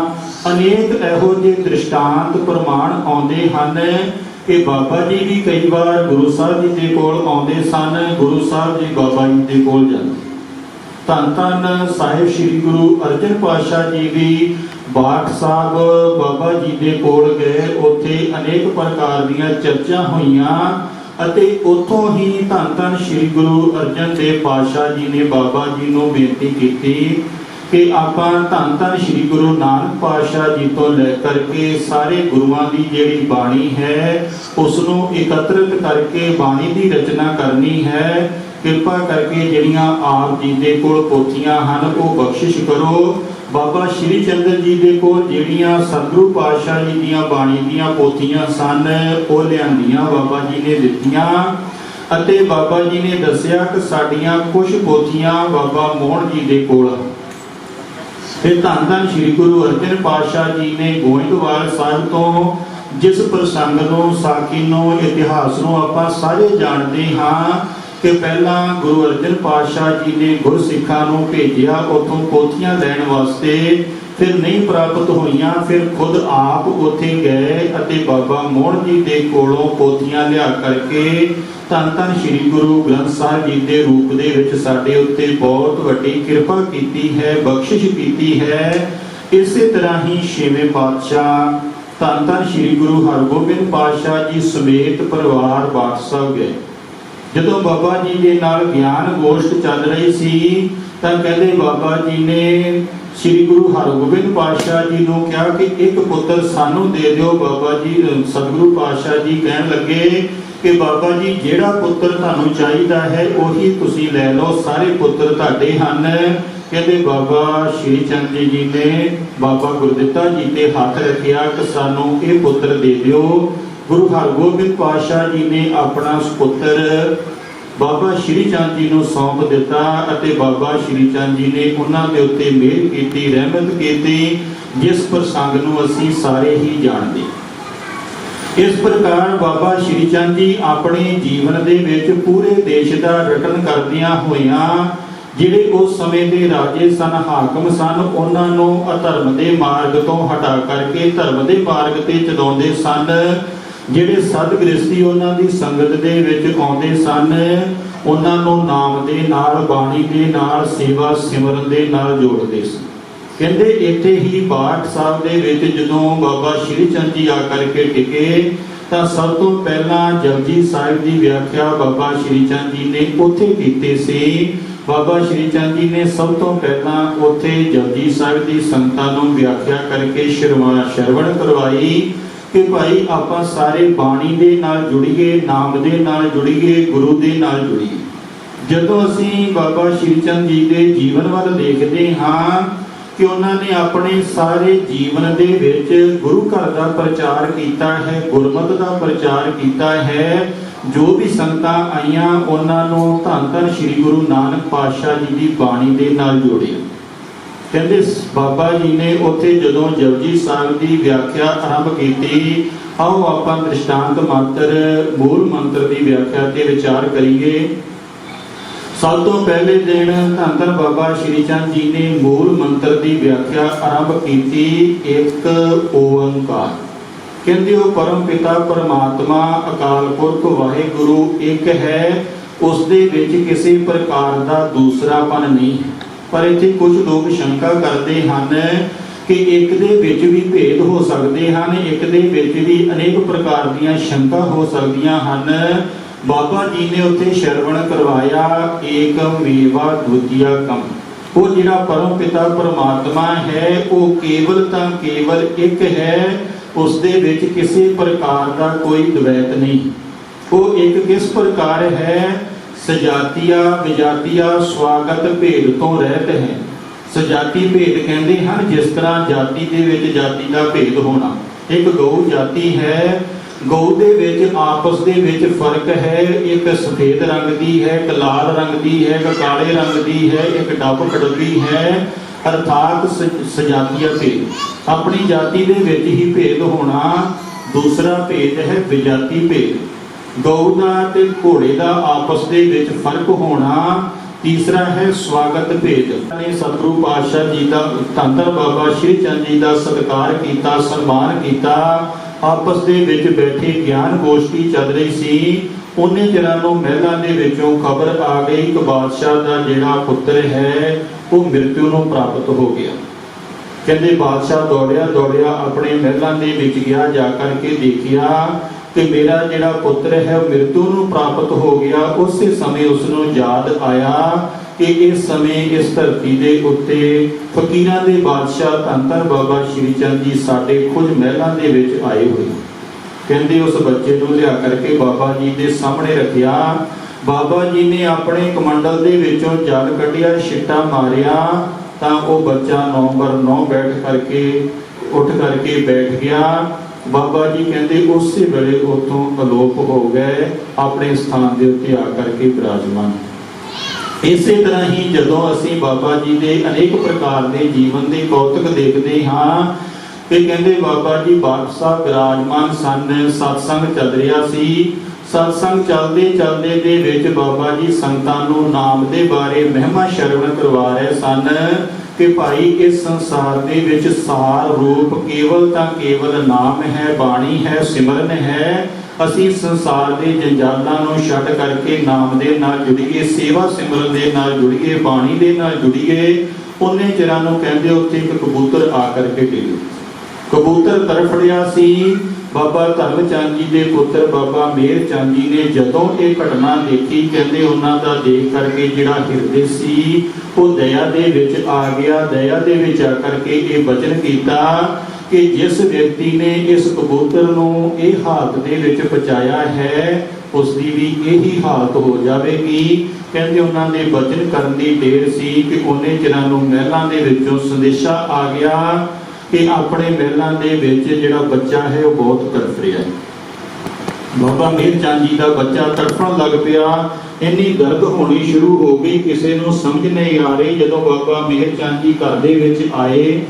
ਅਨੇਕ ਇਹੋ ਜਿਹੇ ਦ੍ਰਿਸ਼ਟਾਂਤ ਪ੍ਰਮਾਣ ਆਉਂਦੇ ਹਨ ਕਿ ਬਾਬਾ ਜੀ ਵੀ ਕਈ ਵਾਰ ਗੁਰੂ ਸਾਹਿਬ ਜੀ ਦੇ ਕੋਲ ਆਉਂਦੇ ਸਨ, ਗੁਰੂ ਸਾਹਿਬ ਜੀ ਬਾਬਾ ਜੀ ਦੇ ਕੋਲ ਜਾਂਦੇ। ਧੰਨ ਧੰਨ ਸਾਹਿਬ ਸ੍ਰੀ ਗੁਰੂ ਅਰਜਨ ਪਾਤਸ਼ਾਹ ਜੀ ਵੀ ਬਾਠ ਸਾਹਿਬ ਬਾਬਾ ਜੀ ਦੇ ਕੋਲ ਗਏ। ਉੱਥੇ ਅਨੇਕ ਪ੍ਰਕਾਰ ਦੀਆਂ ਚਰਚਾ ਹੋਈਆਂ ਅਤੇ ਉੱਥੋਂ ਹੀ ਧੰਨ ਧੰਨ ਸ੍ਰੀ ਗੁਰੂ ਅਰਜਨ ਦੇਵ ਪਾਤਸ਼ਾਹ ਜੀ ਨੇ ਬਾਬਾ ਜੀ ਨੂੰ ਬੇਨਤੀ ਕੀਤੀ ਕਿ ਆਪਾਂ ਧੰਨ ਧੰਨ ਸ੍ਰੀ ਗੁਰੂ ਨਾਨਕ ਪਾਤਸ਼ਾਹ ਜੀ ਤੋਂ ਲੈ ਕਰਕੇ ਸਾਰੇ ਗੁਰੂਆਂ ਦੀ ਜਿਹੜੀ ਬਾਣੀ ਹੈ ਉਸ ਨੂੰ ਇਕੱਤਰਿਤ ਕਰਕੇ ਬਾਣੀ ਦੀ ਰਚਨਾ ਕਰਨੀ ਹੈ। ਕਿਰਪਾ ਕਰਕੇ ਜਿਹੜੀਆਂ ਆਪ ਜੀ ਦੇ ਕੋਲ ਪੋਥੀਆਂ ਹਨ ਉਹ ਬਖਸ਼ਿਸ਼ ਕਰੋ। ਬਾਬਾ ਸ਼੍ਰੀ ਚੰਦਰ ਜੀ ਦੇ ਕੋਲ ਜਿਹੜੀਆਂ ਸਤਿਗੁਰੂ ਪਾਤਸ਼ਾਹ ਜੀ ਦੀਆਂ ਬਾਣੀ ਦੀਆਂ ਪੋਥੀਆਂ ਸਨ ਉਹ ਲਿਆਂਦੀਆਂ ਬਾਬਾ ਜੀ ਨੇ ਦਿੱਤੀਆਂ, ਅਤੇ ਬਾਬਾ ਜੀ ਨੇ ਦੱਸਿਆ ਕਿ ਸਾਡੀਆਂ ਕੁਝ ਪੋਥੀਆਂ ਬਾਬਾ ਮੋਹਨ ਜੀ ਦੇ ਕੋਲ। ਤੇ ਧੰਨ ਧੰਨ ਸ਼੍ਰੀ ਗੁਰੂ ਅਰਜਨ ਪਾਤਸ਼ਾਹ ਜੀ ਨੇ ਗੋਇੰਦਵਾਲ ਸਾਹਿਬ ਤੋਂ ਜਿਸ ਪ੍ਰਸੰਗ ਨੂੰ, ਸਾਖੀ ਨੂੰ, ਇਤਿਹਾਸ ਨੂੰ ਆਪਾਂ ਸਾਰੇ ਜਾਣਦੇ ਹਾਂ ਕਿ ਪਹਿਲਾਂ ਗੁਰੂ ਅਰਜਨ ਪਾਤਸ਼ਾਹ ਜੀ ਨੇ ਗੁਰਸਿੱਖਾਂ ਨੂੰ ਭੇਜਿਆ ਉੱਥੋਂ ਪੋਥੀਆਂ ਲੈਣ ਵਾਸਤੇ, ਫਿਰ ਨਹੀਂ ਪ੍ਰਾਪਤ ਹੋਈਆਂ, ਫਿਰ ਖੁਦ ਆਪ ਉੱਥੇ ਗਏ ਅਤੇ ਬਾਬਾ ਮੋਹਨ ਜੀ ਦੇ ਕੋਲੋਂ ਪੋਥੀਆਂ ਲਿਆ ਕਰਕੇ ਧੰਨ ਧੰਨ ਸ਼੍ਰੀ ਗੁਰੂ ਗ੍ਰੰਥ ਸਾਹਿਬ ਜੀ ਦੇ ਰੂਪ ਦੇ ਵਿੱਚ ਸਾਡੇ ਉੱਤੇ ਬਹੁਤ ਵੱਡੀ ਕਿਰਪਾ ਕੀਤੀ ਹੈ, ਬਖਸ਼ਿਸ਼ ਕੀਤੀ ਹੈ। ਇਸੇ ਤਰ੍ਹਾਂ ਹੀ ਛੇਵੇਂ ਪਾਤਸ਼ਾਹ ਧੰਨ ਧੰਨ ਸ਼੍ਰੀ ਗੁਰੂ ਹਰਗੋਬਿੰਦ ਪਾਤਸ਼ਾਹ ਜੀ ਸਮੇਤ ਪਰਿਵਾਰ ਬਾਠ ਸਾਹਿਬ ਗਏ। ਜਦੋਂ ਬਾਬਾ ਜੀ ਦੇ ਨਾਲ ਗਿਆਨ ਗੋਸ਼ਟ ਚੱਲ ਰਹੀ ਸੀ ਤਾਂ ਕਹਿੰਦੇ ਬਾਬਾ ਜੀ ਨੇ ਸ਼੍ਰੀ ਗੁਰੂ ਹਰਗੋਬਿੰਦ ਪਾਤਸ਼ਾਹ ਜੀ ਨੂੰ ਕਿਹਾ ਕਿ ਇੱਕ ਪੁੱਤਰ ਸਾਨੂੰ ਦੇ ਦਿਓ। ਬਾਬਾ ਜੀ ਸਤਿਗੁਰੂ ਪਾਤਸ਼ਾਹ ਜੀ ਕਹਿਣ ਲੱਗੇ ਕਿ ਬਾਬਾ ਜੀ ਜਿਹੜਾ ਪੁੱਤਰ ਤੁਹਾਨੂੰ ਚਾਹੀਦਾ ਹੈ ਉਹੀ ਤੁਸੀਂ ਲੈ ਲਓ, ਸਾਰੇ ਪੁੱਤਰ ਤੁਹਾਡੇ ਹਨ। ਕਹਿੰਦੇ ਬਾਬਾ ਸ਼੍ਰੀ ਚੰਦ ਜੀ ਨੇ ਬਾਬਾ ਗੁਰਦਿੱਤਾ ਜੀ ਤੇ ਹੱਥ ਰੱਖਿਆ ਕਿ ਸਾਨੂੰ ਇਹ ਪੁੱਤਰ ਦੇ ਦਿਓ। ਗੁਰੂ ਹਰਗੋਬਿੰਦ ਪਾਤਸ਼ਾਹ ਜੀ ਨੇ ਆਪਣਾ ਸੁਪੁੱਤਰ ਬਾਬਾ ਸ਼੍ਰੀ ਚੰਦ ਜੀ ਨੂੰ ਸੌਂਪ ਦਿੱਤਾ ਅਤੇ ਬਾਬਾ ਸ਼੍ਰੀ ਚੰਦ ਜੀ ਨੇ ਉਹਨਾਂ ਦੇ ਉੱਤੇ ਮਿਹਰ ਕੀਤੀ, ਰਹਿਮਤ ਕੀਤੀ, ਜਿਸ ਪ੍ਰਸੰਗ ਨੂੰ ਅਸੀਂ ਸਾਰੇ ਹੀ ਜਾਣਦੇ। ਇਸ ਪ੍ਰਕਾਰ ਬਾਬਾ ਸ਼੍ਰੀ ਚੰਦ ਜੀ ਆਪਣੇ ਜੀਵਨ ਦੇ ਵਿੱਚ ਪੂਰੇ ਦੇਸ਼ ਦਾ ਰਟਨ ਕਰਦਿਆਂ ਹੋਇਆਂ ਜਿਹੜੇ ਉਸ ਸਮੇਂ ਦੇ ਰਾਜੇ ਸਨ, ਹਾਕਮ ਸਨ, ਉਹਨਾਂ ਨੂੰ ਅਧਰਮ ਦੇ ਮਾਰਗ ਤੋਂ ਹਟਾ ਕਰਕੇ ਧਰਮ ਦੇ ਮਾਰਗ ਤੇ ਚਲਾਉਂਦੇ ਸਨ। ਜਿਹੜੇ ਸਤ ਗ੍ਰਸਤੀ ਉਹਨਾਂ ਦੀ ਸੰਗਤ ਦੇ ਵਿੱਚ ਆਉਂਦੇ ਸਨ ਉਹਨਾਂ ਨੂੰ ਨਾਮ ਦੇ ਨਾਲ, ਬਾਣੀ ਦੇ ਨਾਲ, ਸੇਵਾ ਸਿਮਰਨ ਦੇ ਨਾਲ ਜੋੜਦੇ ਸਨ। ਕਹਿੰਦੇ ਇੱਥੇ ਹੀ ਬਾਠ ਸਾਹਿਬ ਦੇ ਵਿੱਚ ਜਦੋਂ ਬਾਬਾ ਸ਼੍ਰੀ ਚੰਦ ਜੀ ਆ ਕਰਕੇ ਟਿਕੇ ਤਾਂ ਸਭ ਤੋਂ ਪਹਿਲਾਂ ਜਪਜੀ ਸਾਹਿਬ ਦੀ ਵਿਆਖਿਆ ਬਾਬਾ ਸ਼੍ਰੀ ਚੰਦ ਜੀ ਨੇ ਉੱਥੇ ਕੀਤੀ ਸੀ। ਬਾਬਾ ਸ਼੍ਰੀ ਚੰਦ ਜੀ ਨੇ ਸਭ ਤੋਂ ਪਹਿਲਾਂ ਉੱਥੇ ਜਪਜੀ ਸਾਹਿਬ ਦੀ ਸੰਗਤਾਂ ਨੂੰ ਵਿਆਖਿਆ ਕਰਕੇ ਸ਼ਰਵਣ ਕਰਵਾਈ ਕਿ ਭਾਈ ਆਪਾਂ ਸਾਰੇ ਬਾਣੀ ਦੇ ਨਾਲ ਜੁੜੀਏ, ਨਾਮ ਦੇ ਨਾਲ ਜੁੜੀਏ, ਗੁਰੂ ਦੇ ਨਾਲ ਜੁੜੀਏ। ਜਦੋਂ ਅਸੀਂ ਬਾਬਾ ਸ਼੍ਰੀ ਚੰਦ ਜੀ ਦੇ ਜੀਵਨ ਵੱਲ ਦੇਖਦੇ ਹਾਂ ਕਿ ਉਹਨਾਂ ਨੇ ਆਪਣੇ ਸਾਰੇ ਜੀਵਨ ਦੇ ਵਿੱਚ ਗੁਰੂ ਘਰ ਦਾ ਪ੍ਰਚਾਰ ਕੀਤਾ ਹੈ, ਗੁਰਮਤਿ ਦਾ ਪ੍ਰਚਾਰ ਕੀਤਾ ਹੈ। ਜੋ ਵੀ ਸੰਗਤਾਂ ਆਈਆਂ ਉਹਨਾਂ ਨੂੰ ਧੰਨ ਧੰਨ ਸ਼੍ਰੀ ਗੁਰੂ ਨਾਨਕ ਪਾਤਸ਼ਾਹ ਜੀ ਦੀ ਬਾਣੀ ਦੇ ਨਾਲ ਜੋੜਿਆ। ਕਹਿੰਦੇ ਬਾਬਾ ਜੀ ਨੇ ਉੱਥੇ ਜਦੋਂ ਜਪਜੀ ਸਾਹਿਬ ਦੀ ਵਿਆਖਿਆ ਆਰੰਭ ਕੀਤੀ, ਆਓ ਆਪਾਂ ਦ੍ਰਿਸ਼ਟਾਂਤ ਮਾਤਰ ਮੂਲ ਮੰਤਰ ਦੀ ਵਿਆਖਿਆ ਤੇ ਵਿਚਾਰ ਕਰੀਏ। ਸਭ ਤੋਂ ਪਹਿਲੇ ਦਿਨ ਧੰਨ ਧੰਨ ਬਾਬਾ ਸ਼੍ਰੀ ਚੰਦ ਜੀ ਨੇ ਮੂਲ ਮੰਤਰ ਦੀ ਵਿਆਖਿਆ ਆਰੰਭ ਕੀਤੀ, ਇੱਕ ਓੰਕਾਰ। ਕਹਿੰਦੇ ਉਹ ਪਰਮ ਪਿਤਾ ਪਰਮਾਤਮਾ ਅਕਾਲ ਪੁਰਖ ਵਾਹਿਗੁਰੂ ਇੱਕ ਹੈ, ਉਸ ਦੇ ਵਿੱਚ ਕਿਸੇ ਪ੍ਰਕਾਰ ਦਾ ਦੂਸਰਾਪਨ ਨਹੀਂ। ਪਰ ਇੱਥੇ ਕੁਝ ਲੋਕ ਸ਼ੰਕਾ ਕਰਦੇ ਹਨ ਕਿ ਇੱਕ ਦੇ ਵਿੱਚ ਵੀ ਭੇਦ ਹੋ ਸਕਦੇ ਹਨ, ਇੱਕ ਦੇ ਵਿੱਚ ਵੀ ਅਨੇਕ ਪ੍ਰਕਾਰ ਦੀਆਂ ਸ਼ੰਕਾ ਹੋ ਸਕਦੀਆਂ ਹਨ। ਬਾਬਾ ਜੀ ਨੇ ਉੱਥੇ ਸ਼ਰਵਣ ਕਰਵਾਇਆ ਏਕਮ ਮੇਵਾ ਦੁਤੀਯਕਮ। ਉਹ ਜਿਹੜਾ ਪਰਮ ਪਿਤਾ ਪਰਮਾਤਮਾ ਹੈ ਉਹ ਕੇਵਲ ਤਾਂ ਕੇਵਲ ਇੱਕ ਹੈ, ਉਸ ਦੇ ਵਿੱਚ ਕਿਸੇ ਪ੍ਰਕਾਰ ਦਾ ਕੋਈ ਦਵੈਤ ਨਹੀਂ। ਉਹ ਇੱਕ ਕਿਸ ਪ੍ਰਕਾਰ ਹੈ? ਸਜਾਤੀਆ ਵਿਜਾਤੀਆ ਸਵਾਗਤ ਭੇਦ ਤੋਂ ਰਹਿਤ ਹੈ। ਸਜਾਤੀ ਭੇਦ ਕਹਿੰਦੇ ਹਨ ਜਿਸ ਤਰ੍ਹਾਂ ਜਾਤੀ ਦੇ ਵਿੱਚ ਜਾਤੀ ਦਾ ਭੇਦ ਹੋਣਾ। ਇੱਕ ਗਊ ਜਾਤੀ ਹੈ, ਗਊ ਦੇ ਵਿੱਚ ਆਪਸ ਦੇ ਵਿੱਚ ਫਰਕ ਹੈ, ਇੱਕ ਸਫੇਦ ਰੰਗ ਦੀ ਹੈ, ਇੱਕ ਲਾਲ ਰੰਗ ਦੀ ਹੈ, ਇੱਕ ਕਾਲੇ ਰੰਗ ਦੀ ਹੈ, ਇੱਕ ਡੱਬ ਕੜਵੀ ਹੈ, ਅਰਥਾਤ ਸਜਾਤੀਆ ਭੇਦ। ਆਪਣੀ ਜਾਤੀ ਦੇ ਵਿੱਚ ਹੀ ਭੇਦ ਹੋਣਾ। ਦੂਸਰਾ ਭੇਦ ਹੈ ਵਿਜਾਤੀ ਭੇਦ, ਗਊ ਦਾ ਤੇ ਘੋੜੇ ਦਾ ਆਪਸ ਦੇ ਵਿੱਚ ਫਰਕ ਹੋਣਾ। ਤੀਸਰਾ ਹੈ ਸਵਾਗਤ ਭੇਦ। ਨੇ ਸਤਿਗੁਰੂ ਪਾਤਸ਼ਾਹ ਜੀ ਦਾ ਧੰਨ ਧੰਨ ਬਾਬਾ ਸ਼੍ਰੀ ਚੰਦ ਜੀ ਦਾ ਸਤਿਕਾਰ ਕੀਤਾ, ਸਨਮਾਨ ਕੀਤਾ। ਆਪਸ ਦੇ ਵਿੱਚ ਬੈਠੇ ਗਿਆਨ ਗੋਸ਼ਟੀ ਚੱਲ ਰਹੀ ਸੀ। ਉਹਨੇ ਚਿਰਾਂ ਨੂੰ ਮਹਿਲਾਂ ਦੇ ਵਿੱਚੋਂ ਖਬਰ ਆ ਗਈ ਕਿ ਬਾਦਸ਼ਾਹ ਦਾ ਜਿਹੜਾ ਪੁੱਤਰ ਹੈ ਉਹ ਮ੍ਰਿਤੂ ਨੂੰ ਪ੍ਰਾਪਤ ਹੋ ਗਿਆ। ਕਹਿੰਦੇ ਬਾਦਸ਼ਾਹ ਦੌੜਿਆ ਦੌੜਿਆ ਆਪਣੇ ਮਹਿਲਾਂ ਦੇ ਵਿੱਚ ਗਿਆ, ਜਾ ਕਰਕੇ ਦੇਖਿਆ ਕਿ ਮੇਰਾ ਜਿਹੜਾ ਪੁੱਤਰ ਹੈ ਉਹ ਮ੍ਰਿਤੂ ਨੂੰ ਪ੍ਰਾਪਤ ਹੋ ਗਿਆ। ਉਸੇ ਸਮੇਂ ਉਸ ਨੂੰ ਯਾਦ ਆਇਆ ਕਿ ਇਸ ਸਮੇਂ ਇਸ ਧਰਤੀ ਦੇ ਉੱਤੇ ਫਕੀਰਾਂ ਦੇ ਬਾਦਸ਼ਾਹ ਧੰਨ ਧੰਨ ਬਾਬਾ ਸ਼੍ਰੀ ਚੰਦ ਜੀ ਸਾਡੇ ਖੁਦ ਮਹਿਲਾਂ ਦੇ ਵਿੱਚ ਆਏ ਹੋਏ। ਕਹਿੰਦੇ ਉਸ ਬੱਚੇ ਨੂੰ ਲਿਆ ਕਰਕੇ ਬਾਬਾ ਜੀ ਦੇ ਸਾਹਮਣੇ ਰੱਖਿਆ ਬਾਬਾ ਜੀ ਨੇ ਆਪਣੇ ਕਮੰਡਲ ਦੇ ਵਿੱਚੋਂ ਜਲ ਕੱਢਿਆ, ਛਿੱਟਾ ਮਾਰਿਆ ਤਾਂ ਉਹ ਬੱਚਾ ਨੰਬਰ 9 ਉੱਠ ਕਰਕੇ ਬੈਠ ਗਿਆ। ਬਾਬਾ ਜੀ ਕਹਿੰਦੇ ਉਸੇ ਵੇਲੇ ਉੱਥੋਂ ਅਲੋਪ ਹੋ ਗਏ, ਆਪਣੇ ਸਥਾਨ ਦੇ ਉੱਤੇ ਆ ਕਰਕੇ ਬਿਰਾਜਮਾਨ। ਇਸੇ ਤਰ੍ਹਾਂ ਹੀ ਜਦੋਂ ਅਸੀਂ ਬਾਬਾ ਜੀ ਦੇ ਅਨੇਕ ਪ੍ਰਕਾਰ ਦੇ ਜੀਵਨ ਦੇ ਕੌਤਕ ਦੇਖਦੇ ਹਾਂ ਤੇ ਕਹਿੰਦੇ ਬਾਬਾ ਜੀ ਬਾਦਸ਼ਾਹ ਸਾਹਿਬ ਬਿਰਾਜਮਾਨ ਸਨ, ਸਤਸੰਗ ਚੱਲ ਰਿਹਾ ਸੀ। ਸਤਸੰਗ ਚੱਲਦੇ ਦੇ ਵਿੱਚ ਬਾਬਾ ਜੀ ਸੰਗਤਾਂ ਨੂੰ ਨਾਮ ਦੇ ਬਾਰੇ ਮਹਿਮਾ ਸ਼ਰਵਣ ਕਰਵਾ ਰਹੇ ਸਨ ਕਿ ਭਾਈ ਇਸ ਸੰਸਾਰ ਦੇ ਵਿੱਚ ਸਾਰ ਰੂਪ ਕੇਵਲ ਤਾਂ ਕੇਵਲ ਨਾਮ ਹੈ, ਬਾਣੀ ਹੈ, ਸਿਮਰਨ ਹੈ। ਅਸੀਂ ਸੰਸਾਰ ਦੇ ਜੰਜਾਲਾਂ ਨੂੰ ਛੱਡ ਕਰਕੇ ਨਾਮ ਦੇ ਨਾਲ ਜੁੜੀਏ, ਸੇਵਾ ਸਿਮਰਨ ਦੇ ਨਾਲ ਜੁੜੀਏ, ਬਾਣੀ ਦੇ ਨਾਲ ਜੁੜੀਏ। ਉਹਨੇ ਚਿਰਾਂ ਨੂੰ ਕਹਿੰਦੇ ਉੱਥੇ ਇੱਕ ਕਬੂਤਰ ਆ ਕਰਕੇ ਡਿੱਗਿਆ। ਕਬੂਤਰ ਤੜਫੜਿਆ ਸੀ। ਬਾਬਾ ਧਰਮ ਚੰਦ ਜੀ ਦੇ ਪੁੱਤਰ ਬਾਬਾ ਮੇਹਰ ਚੰਦ ਜੀ ਨੇ ਜਦੋਂ ਇਹ ਘਟਨਾ ਦੇਖੀ, ਕਹਿੰਦੇ ਉਹਨਾਂ ਦਾ ਦੇਖ ਕਰਕੇ ਜਿਹੜਾ ਹਿਰਦੇ ਸੀ ਉਹ ਦਇਆ ਦੇ ਵਿੱਚ ਆ ਗਿਆ। ਦਇਆ ਦੇ ਵਿੱਚ ਆ ਕਰਕੇ ਇਹ ਬਚਨ ਕੀਤਾ ਕਿ ਜਿਸ ਵਿਅਕਤੀ ਨੇ ਇਸ ਕਬੂਤਰ ਨੂੰ ਇਹ ਹਾਲਤ ਦੇ ਵਿੱਚ ਪਹੁੰਚਾਇਆ ਹੈ ਉਸ ਦੀ ਵੀ ਇਹੀ ਹਾਲਤ ਹੋ ਜਾਵੇਗੀ। ਕਹਿੰਦੇ ਉਹਨਾਂ ਦੇ ਬਚਨ ਕਰਨ ਦੀ ਦੇਰ ਸੀ ਕਿ ਉਹਨੇ ਚਿਰਾਂ ਨੂੰ ਮਹਿਲਾਂ ਦੇ ਵਿੱਚੋਂ ਸੰਦੇਸ਼ਾ ਆ ਗਿਆ ਕਿ ਆਪਣੇ ਮਹਿਲਾਂ ਦੇ ਵਿੱਚ ਜਿਹੜਾ ਬੱਚਾ ਹੈ ਉਹ ਬਹੁਤ ਤੜਫ ਰਿਹਾ ਹੈ। ਬਾਬਾ ਮੇਹਰ ਚੰਦ ਜੀ ਦਾ ਬੱਚਾ ਤੜਫਣ ਲੱਗ ਪਿਆ, ਇੰਨੀ ਦਰਦ ਹੋਣੀ ਸ਼ੁਰੂ ਹੋ ਗਈ, ਕਿਸੇ ਨੂੰ ਸਮਝ ਨਹੀਂ ਆ ਰਹੀ। ਜਦੋਂ ਬਾਬਾ ਮੇਹਰ ਚੰਦ ਜੀ ਘਰ ਦੇ ਵਿੱਚ ਆਏ,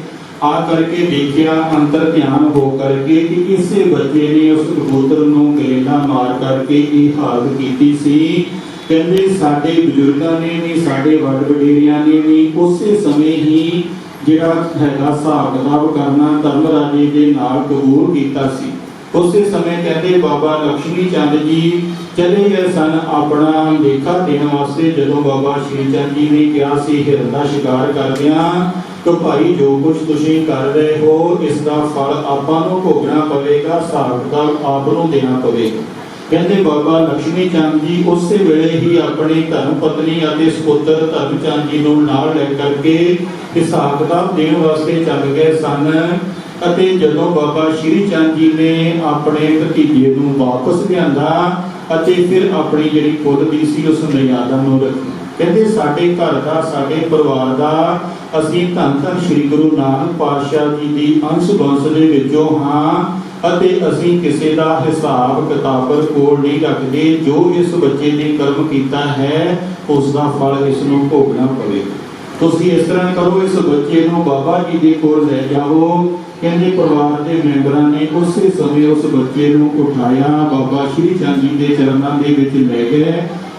ਆ ਕਰਕੇ ਦੇਖਿਆ ਅੰਤਰ ਧਿਆਨ ਹੋ ਕਰਕੇ ਕਿ ਇਸੇ ਬੱਚੇ ਨੇ ਉਸ ਕਬੂਤਰ ਨੂੰ ਗਲੇਲਾ ਮਾਰ ਕਰਕੇ ਇਹ ਹਾਲਤ ਕੀਤੀ ਸੀ। ਕਹਿੰਦੇ ਸਾਡੇ ਬਜ਼ੁਰਗਾਂ ਨੇ ਵੀ, ਸਾਡੇ ਵੱਡ ਵਡੇਰਿਆਂ ਨੇ ਵੀ ਉਸੇ ਸਮੇਂ ਹੀ ਜਿਹੜਾ ਹੈਗਾ ਹਿਸਾਬ ਕਿਤਾਬ ਕਰਨਾ ਧਰਮ ਰਾਜੇ ਦੇ ਨਾਲ ਕਬੂਲ ਕੀਤਾ ਸੀ। ਉਸੇ ਸਮੇਂ ਕਹਿੰਦੇ ਬਾਬਾ ਲక్ష్ਮੀ ਚੰਦ ਜੀ ਚਲੇ ਗਏ ਸਨ ਆਪਣਾ ਲੇਖਾ ਦੇਣ ਵਾਸਤੇ। ਜਦੋਂ ਬਾਬਾ ਸ਼੍ਰੀ ਚੰਦ ਜੀ ਨੇ ਕਿਹਾ ਸੀ ਹਿਰਨ ਦਾ ਸ਼ਿਕਾਰ ਕਰਦਿਆਂ ਕਿ ਭਾਈ ਜੋ ਕੁਝ ਤੁਸੀਂ ਕਰ ਰਹੇ ਹੋ ਇਸ ਦਾ ਫਲ ਆਪਾਂ ਨੂੰ ਭੋਗਣਾ ਪਵੇਗਾ, ਹਿਸਾਬ ਕਿਤਾਬ ਆਪ ਨੂੰ ਦੇਣਾ ਪਵੇਗਾ। ਕਹਿੰਦੇ ਬਾਬਾ ਲక్ష్ਮੀ ਚੰਦ ਜੀ ਉਸੇ ਵੇਲੇ ਹੀ ਆਪਣੀ ਧਰਮ ਪਤਨੀ ਅਤੇ ਸੁਪੁੱਤਰ ਧਰਮ ਚੰਦ ਜੀ ਨੂੰ ਨਾਲ ਲੈ ਕਰਕੇ ਹਿਸਾਬ ਕਿਤਾਬ ਦੇਣ ਵਾਸਤੇ ਚੱਲ ਗਏ ਸਨ। ਅਤੇ ਜਦੋਂ ਬਾਬਾ ਸ਼੍ਰੀ ਚੰਦ ਜੀ ਨੇ ਆਪਣੇ ਭਤੀਜੇ ਨੂੰ ਵਾਪਸ ਲਿਆਂਦਾ ਅਤੇ ਫਿਰ ਆਪਣੀ ਜਿਹੜੀ ਕੁੱਲ ਦੀ ਸੀ ਉਸ ਮਰਿਆਦਾ ਨੂੰ ਰੱਖੀ। ਕਹਿੰਦੇ ਸਾਡੇ ਘਰ ਦਾ, ਸਾਡੇ ਪਰਿਵਾਰ ਦਾ ਅਸੀਂ ਧੰਨ ਧੰਨ ਸ੍ਰੀ ਗੁਰੂ ਨਾਨਕ ਪਾਤਸ਼ਾਹ ਜੀ ਦੀ ਅੰਸ਼ ਬੰਸ ਦੇ ਵਿੱਚੋਂ ਹਾਂ ਅਤੇ ਅਸੀਂ ਕਿਸੇ ਦਾ ਹਿਸਾਬ ਕਿਤਾਬ ਕੋਲ ਨਹੀਂ ਰੱਖਦੇ। ਜੋ ਇਸ ਬੱਚੇ ਨੇ ਕਰਮ ਕੀਤਾ ਹੈ ਉਸ ਦਾ ਫਲ ਇਸ ਨੂੰ ਭੋਗਣਾ ਪਵੇਗਾ। ਤੁਸੀਂ ਇਸ ਤਰ੍ਹਾਂ ਕਰੋ, ਇਸ ਬੱਚੇ ਨੂੰ ਬਾਬਾ ਜੀ ਦੇ ਕੋਲ ਲੈ ਜਾਓ। ਕਹਿੰਦੇ ਪਰਿਵਾਰ ਦੇ ਮੈਂਬਰਾਂ ਨੇ ਉਸੇ ਸਮੇਂ ਉਸ ਬੱਚੇ ਨੂੰ ਉਠਾਇਆ, ਬਾਬਾ ਸ਼੍ਰੀ ਚੰਦ ਜੀ ਦੇ ਚਰਨਾਂ ਦੇ ਵਿੱਚ ਲੈ ਗਏ।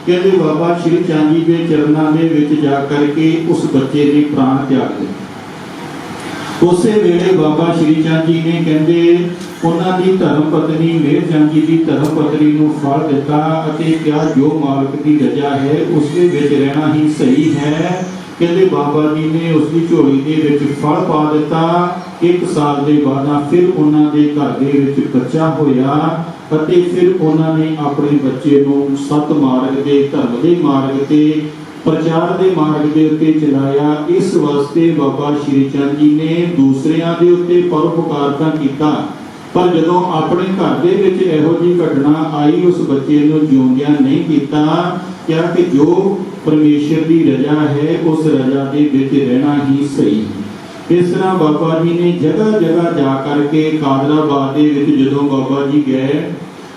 ਕਹਿੰਦੇ ਬਾਬਾ ਸ਼੍ਰੀ ਚੰਦ ਜੀ ਦੇ ਚਰਨਾਂ ਦੇ ਵਿੱਚ ਜਾ ਕਰਕੇ ਉਸ ਬੱਚੇ ਦੇ ਪ੍ਰਾਣ ਤਿਆਗ ਦਿੱਤੇ। ਉਸੇ ਵੇਲੇ ਬਾਬਾ ਸ਼੍ਰੀ ਚੰਦ ਜੀ ਨੇ ਕਹਿੰਦੇ ਉਹਨਾਂ ਦੀ ਧਰਮ ਪਤਨੀ ਮੇਹਰ ਚੰਦ ਜੀ ਦੀ ਧਰਮ ਪਤਨੀ ਨੂੰ ਫਲ ਦਿੱਤਾ ਅਤੇ ਕਿਹਾ ਜੋ ਮਾਲਕ ਦੀ ਰਜ਼ਾ ਹੈ ਉਸ ਦੇ ਵਿੱਚ ਰਹਿਣਾ ਹੀ ਸਹੀ ਹੈ। ਕਹਿੰਦੇ ਬਾਬਾ ਜੀ ਨੇ ਉਸ ਦੀ ਝੋਲੀ ਦੇ ਵਿੱਚ ਫਲ ਪਾ ਦਿੱਤਾ। 1 ਸਾਲ ਦੇ ਬਾਅਦ ਫਿਰ ਉਹਨਾਂ ਦੇ ਘਰ ਦੇ ਵਿੱਚ ਬੱਚਾ ਹੋਇਆ ਅਤੇ ਫਿਰ ਉਹਨਾਂ ਨੇ ਆਪਣੇ ਬੱਚੇ ਨੂੰ ਸਤ ਮਾਰਗ ਦੇ, ਧਰਮ ਦੇ ਮਾਰਗ ਤੇ, ਪ੍ਰਚਾਰ ਦੇ ਮਾਰਗ ਦੇ ਉੱਤੇ ਚਲਾਇਆ। ਇਸ ਵਾਸਤੇ ਬਾਬਾ ਸ਼੍ਰੀ ਚੰਦ ਜੀ ਨੇ ਦੂਸਰਿਆਂ ਦੇ ਉੱਤੇ ਪਰਉਪਕਾਰ ਤਾਂ ਕੀਤਾ, ਪਰ ਜਦੋਂ ਆਪਣੇ ਘਰ ਦੇ ਵਿੱਚ ਇਹੋ ਜਿਹੀ ਘਟਨਾ ਆਈ ਉਸ ਬੱਚੇ ਨੂੰ ਜਿਉਂਦਿਆਂ ਨਹੀਂ ਕੀਤਾ। ਕਿਹਾ ਕਿ ਜੋ ਪਰਮੇਸ਼ਰ ਦੀ ਰਜ਼ਾ ਹੈ ਉਸ ਰਜ਼ਾ ਦੇ ਵਿੱਚ ਰਹਿਣਾ ਹੀ ਸਹੀ ਹੈ। ਇਸ ਤਰ੍ਹਾਂ ਬਾਬਾ ਜੀ ਨੇ ਜਗ੍ਹਾ ਜਗ੍ਹਾ ਜਾ ਕਰਕੇ ਕਾਦਰਾਬਾਦ ਦੇ ਵਿੱਚ ਜਦੋਂ ਬਾਬਾ ਜੀ ਗਏ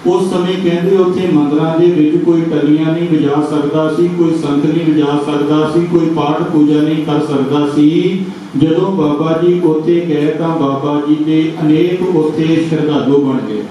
ਉਸ ਸਮੇਂ ਕਹਿੰਦੇ ਉੱਥੇ ਮੰਦਰਾਂ ਦੇ ਵਿੱਚ ਕੋਈ ਟੱਲੀਆਂ ਨਹੀਂ ਵਜਾ ਸਕਦਾ ਸੀ, ਕੋਈ ਸੰਤ ਨਹੀਂ ਵਜਾ ਸਕਦਾ ਸੀ, ਕੋਈ ਪਾਠ ਪੂਜਾ ਨਹੀਂ ਕਰ ਸਕਦਾ ਸੀ। ਜਦੋਂ ਬਾਬਾ ਜੀ ਉੱਥੇ ਗਏ ਤਾਂ ਬਾਬਾ ਜੀ ਦੇ ਅਨੇਕ ਉੱਥੇ ਸ਼ਰਧਾਲੂ ਬਣ ਗਏ।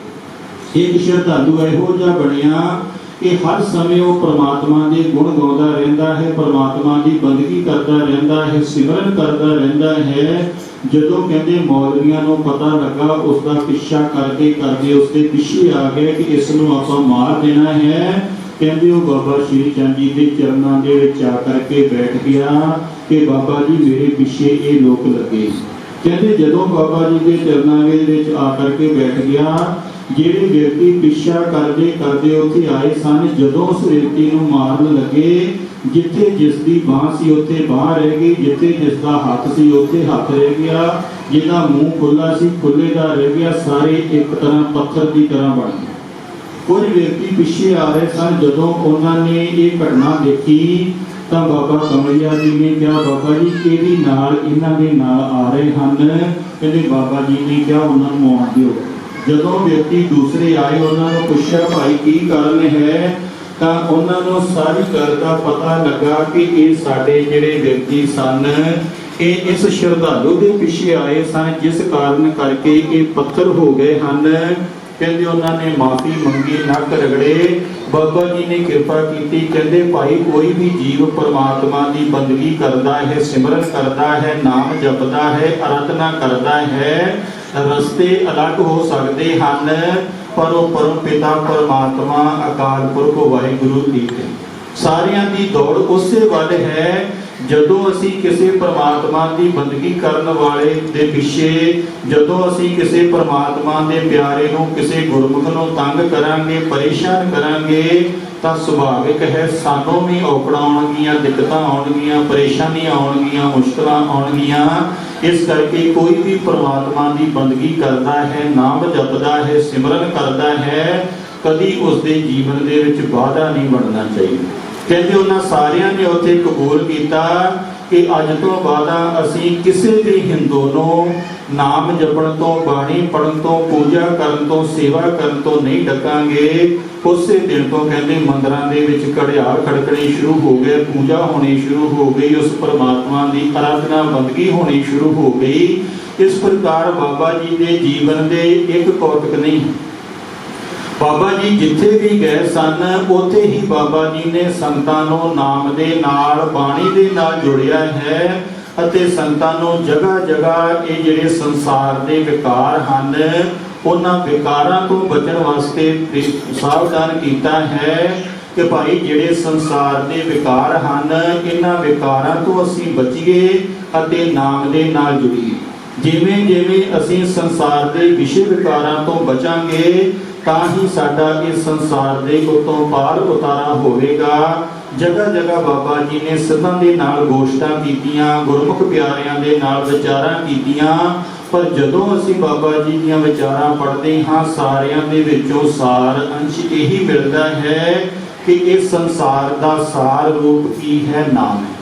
ਇੱਕ ਸ਼ਰਧਾਲੂ ਇਹੋ ਜਿਹਾ ਬਣਿਆ ਕਿ ਹਰ ਸਮੇਂ ਉਹ ਪ੍ਰਮਾਤਮਾ ਦੇ ਗੁਣ ਗਾਉਂਦਾ ਰਹਿੰਦਾ ਹੈ, ਪ੍ਰਮਾਤਮਾ ਦੀ ਬੰਦਗੀ ਕਰਦਾ ਰਹਿੰਦਾ ਹੈ, ਸਿਮਰਨ ਕਰਦਾ ਰਹਿੰਦਾ ਹੈ। ਜਦੋਂ ਕਹਿੰਦੇ ਮੌਲਵੀਆਂ ਨੂੰ ਪਤਾ ਲੱਗਾ ਉਸ ਦਾ ਪਿੱਛਾ ਕਰਦੇ ਉਸ ਦੇ ਪਿੱਛੇ ਆ ਗਏ ਕਿ ਇਸ ਨੂੰ ਆਪਾਂ ਮਾਰ ਦੇਣਾ ਹੈ। ਕਹਿੰਦੇ ਉਹ ਬਾਬਾ ਸ਼੍ਰੀ ਚੰਦ ਜੀ ਦੇ ਚਰਨਾਂ ਦੇ ਵਿੱਚ ਆ ਕਰਕੇ ਬੈਠ ਗਿਆ ਕਿ ਬਾਬਾ ਜੀ ਮੇਰੇ ਪਿੱਛੇ ਇਹ ਲੋਕ ਲੱਗੇ। ਕਹਿੰਦੇ ਜਦੋਂ ਬਾਬਾ ਜੀ ਦੇ ਚਰਨਾਂ ਦੇ ਵਿੱਚ ਆ ਕਰਕੇ ਬੈਠ ਗਿਆ, ਜਿਹੜੇ ਵਿਅਕਤੀ ਪਿੱਛਾ ਕਰਦੇ ਉੱਥੇ ਆਏ ਸਨ, ਜਦੋਂ ਉਸ ਵਿਅਕਤੀ ਨੂੰ ਮਾਰਨ ਲੱਗੇ, ਜਿੱਥੇ ਜਿਸ ਦੀ ਬਾਂਹ ਸੀ ਉੱਥੇ ਬਾਂਹ ਰਹਿ ਗਈ, ਜਿੱਥੇ ਜਿਸ ਦਾ ਹੱਥ ਸੀ ਉੱਥੇ ਹੱਥ ਰਹਿ ਗਿਆ, ਜਿਹਦਾ ਮੂੰਹ ਖੁੱਲਾ ਸੀ ਖੁੱਲੇ ਦਾ ਰਹਿ ਗਿਆ। ਸਾਰੇ ਇੱਕ ਤਰ੍ਹਾਂ ਪੱਥਰ ਦੀ ਤਰ੍ਹਾਂ ਬਣ ਗਏ। ਕੁਝ ਵਿਅਕਤੀ ਪਿੱਛੇ ਆ ਰਹੇ ਸਨ। ਜਦੋਂ ਉਹਨਾਂ ਨੇ ਇਹ ਘਟਨਾ ਦੇਖੀ ਤਾਂ ਬਾਬਾ ਕਮਲਿਆ ਜੀ ਨੇ ਕਿਹਾ, ਬਾਬਾ ਜੀ ਇਹ ਵੀ ਨਾਲ ਇਹਨਾਂ ਦੇ ਨਾਲ ਆ ਰਹੇ ਹਨ। ਕਹਿੰਦੇ ਬਾਬਾ ਜੀ ਨੇ ਕਿਹਾ ਉਹਨਾਂ ਨੂੰ ਆਉਣ ਦਿਓ। ਜਦੋਂ ਵਿਅਕਤੀ ਦੂਸਰੇ ਆਏ, ਉਹਨਾਂ ਨੂੰ ਪੁੱਛਿਆ ਭਾਈ ਕੀ ਕਾਰਨ ਹੈ, ਤਾਂ ਉਹਨਾਂ ਨੂੰ ਸਾਰੀ ਗੱਲ ਦਾ ਪਤਾ ਲੱਗਾ ਕਿ ਇਹ ਸਾਡੇ ਜਿਹੜੇ ਵਿਅਕਤੀ ਸਨ ਇਹ ਇਸ ਸ਼ਰਧਾਲੂ ਦੇ ਪਿੱਛੇ ਆਏ ਸਨ, ਜਿਸ ਕਾਰਨ ਕਰਕੇ ਇਹ ਪੱਥਰ ਹੋ ਗਏ ਹਨ। ਕਹਿੰਦੇ ਉਹਨਾਂ ਨੇ ਮਾਫੀ ਮੰਗੀ, ਨੱਕ ਰਗੜੇ। ਬਾਬਾ ਜੀ ਨੇ ਕਿਰਪਾ ਕੀਤੀ। ਕਹਿੰਦੇ ਭਾਈ ਕੋਈ ਵੀ ਜੀਵ ਪਰਮਾਤਮਾ ਦੀ ਬੰਦਗੀ ਕਰਦਾ ਹੈ, ਸਿਮਰਨ ਕਰਦਾ ਹੈ, ਨਾਮ ਜਪਦਾ ਹੈ, ਅਰਾਧਨਾ ਕਰਦਾ ਹੈ, ਰਸਤੇ ਅਲੱਗ ਹੋ ਸਕਦੇ ਹਨ, ਪਰ ਉਹ ਪਰਮ ਪਿਤਾ ਪਰਮਾਤਮਾ ਅਕਾਲ ਪੁਰਖ ਵਾਹਿਗੁਰੂ ਇੱਕ ਹੈ। ਸਾਰਿਆਂ ਦੀ ਦੌੜ ਉਸੇ ਵੱਲ ਹੈ। ਜਦੋਂ ਅਸੀਂ ਕਿਸੇ ਪਰਮਾਤਮਾ ਦੀ ਬੰਦਗੀ ਕਰਨ ਵਾਲੇ ਦੇ ਪਿੱਛੇ, ਜਦੋਂ ਅਸੀਂ ਕਿਸੇ ਪਰਮਾਤਮਾ ਦੇ ਪਿਆਰੇ ਨੂੰ, ਕਿਸੇ ਗੁਰਮੁਖ ਨੂੰ ਤੰਗ ਕਰਾਂਗੇ, ਪਰੇਸ਼ਾਨ ਕਰਾਂਗੇ, ਤਾਂ ਸੁਭਾਵਿਕ ਹੈ ਸਾਨੂੰ ਵੀ ਔਕੜਾਂ ਆਉਣਗੀਆਂ, ਦਿੱਕਤਾਂ ਆਉਣਗੀਆਂ, ਪਰੇਸ਼ਾਨੀਆਂ ਆਉਣਗੀਆਂ, ਮੁਸ਼ਕਲਾਂ ਆਉਣਗੀਆਂ। ਇਸ ਕਰਕੇ ਕੋਈ ਵੀ ਪਰਮਾਤਮਾ ਦੀ ਬੰਦਗੀ ਕਰਦਾ ਹੈ, ਨਾਮ ਜਪਦਾ ਹੈ, ਸਿਮਰਨ ਕਰਦਾ ਹੈ, ਕਦੀ ਉਸ ਦੇ ਜੀਵਨ ਦੇ ਵਿੱਚ ਬਾਧਾ ਨਹੀਂ ਬਣਨਾ ਚਾਹੀਦਾ। ਕਹਿੰਦੇ ਉਹਨਾਂ ਸਾਰਿਆਂ ਨੇ ਉੱਥੇ ਕਬੂਲ ਕੀਤਾ ਕਿ ਅੱਜ ਤੋਂ ਬਾਅਦ ਅਸੀਂ ਕਿਸੇ ਵੀ ਹਿੰਦੂ ਨੂੰ ਨਾਮ ਜਪਣ ਤੋਂ, ਬਾਣੀ ਪੜ੍ਹਨ ਤੋਂ, ਪੂਜਾ ਕਰਨ ਤੋਂ, ਸੇਵਾ ਕਰਨ ਤੋਂ ਨਹੀਂ ਡਕਾਂਗੇ। ਉਸੇ ਦਿਨ ਤੋਂ ਕਹਿੰਦੇ ਮੰਦਰਾਂ ਦੇ ਵਿੱਚ ਘੜਿਆਲ ਖੜਕਣੇ ਸ਼ੁਰੂ ਹੋ ਗਏ, ਪੂਜਾ ਹੋਣੀ ਸ਼ੁਰੂ ਹੋ ਗਈ, ਉਸ ਪਰਮਾਤਮਾ ਦੀ ਅਰਾਧਨਾ ਬੰਦਗੀ ਹੋਣੀ ਸ਼ੁਰੂ ਹੋ ਗਈ। ਇਸ ਪ੍ਰਕਾਰ ਬਾਬਾ ਜੀ ਦੇ ਜੀਵਨ ਦੇ ਇੱਕ ਕੌਤਕ ਨਹੀਂ, ਬਾਬਾ ਜੀ ਜਿੱਥੇ ਵੀ ਗਏ ਸਨ ਉੱਥੇ ਹੀ ਬਾਬਾ ਜੀ ਨੇ ਸੰਗਤਾਂ ਨੂੰ ਨਾਮ ਦੇ ਨਾਲ, ਬਾਣੀ ਦੇ ਨਾਲ ਜੋੜਿਆ ਹੈ ਅਤੇ ਸੰਗਤਾਂ ਨੂੰ ਜਗ੍ਹਾ ਜਗ੍ਹਾ ਇਹ ਜਿਹੜੇ ਸੰਸਾਰ ਦੇ ਵਿਕਾਰ ਹਨ ਉਹਨਾਂ ਵਿਕਾਰਾਂ ਤੋਂ ਬਚਣ ਵਾਸਤੇ ਸਾਵਧਾਨ ਕੀਤਾ ਹੈ ਕਿ ਭਾਈ ਜਿਹੜੇ ਸੰਸਾਰ ਦੇ ਵਿਕਾਰ ਹਨ ਇਹਨਾਂ ਵਿਕਾਰਾਂ ਤੋਂ ਅਸੀਂ ਬਚੀਏ ਅਤੇ ਨਾਮ ਦੇ ਨਾਲ ਜੁੜੀਏ। ਜਿਵੇਂ ਜਿਵੇਂ ਅਸੀਂ ਸੰਸਾਰ ਦੇ ਵਿਸ਼ੇ ਵਿਕਾਰਾਂ ਤੋਂ ਬਚਾਂਗੇ ਤਾਂ ਹੀ ਸਾਡਾ ਇਸ ਸੰਸਾਰ ਦੇ ਉਤੋਂ ਪਾਰ ਉਤਾਰਾ ਹੋਵੇਗਾ। ਜਗ੍ਹਾ ਜਗ੍ਹਾ ਬਾਬਾ ਜੀ ਨੇ ਸਿੱਧਾਂ ਦੇ ਨਾਲ ਗੋਸ਼ਟਾਂ ਕੀਤੀਆਂ, ਗੁਰਮੁਖ ਪਿਆਰਿਆਂ ਦੇ ਨਾਲ ਵਿਚਾਰਾਂ ਕੀਤੀਆਂ, ਪਰ ਜਦੋਂ ਅਸੀਂ ਬਾਬਾ ਜੀ ਦੀਆਂ ਵਿਚਾਰਾਂ ਪੜ੍ਹਦੇ ਹਾਂ ਸਾਰਿਆਂ ਦੇ ਵਿੱਚੋਂ ਸਾਰ ਅੰਸ਼ ਇਹੀ ਮਿਲਦਾ ਹੈ ਕਿ ਇਸ ਸੰਸਾਰ ਦਾ ਸਾਰ ਰੂਪ ਕੀ ਹੈ, ਨਾਮ ਹੈ।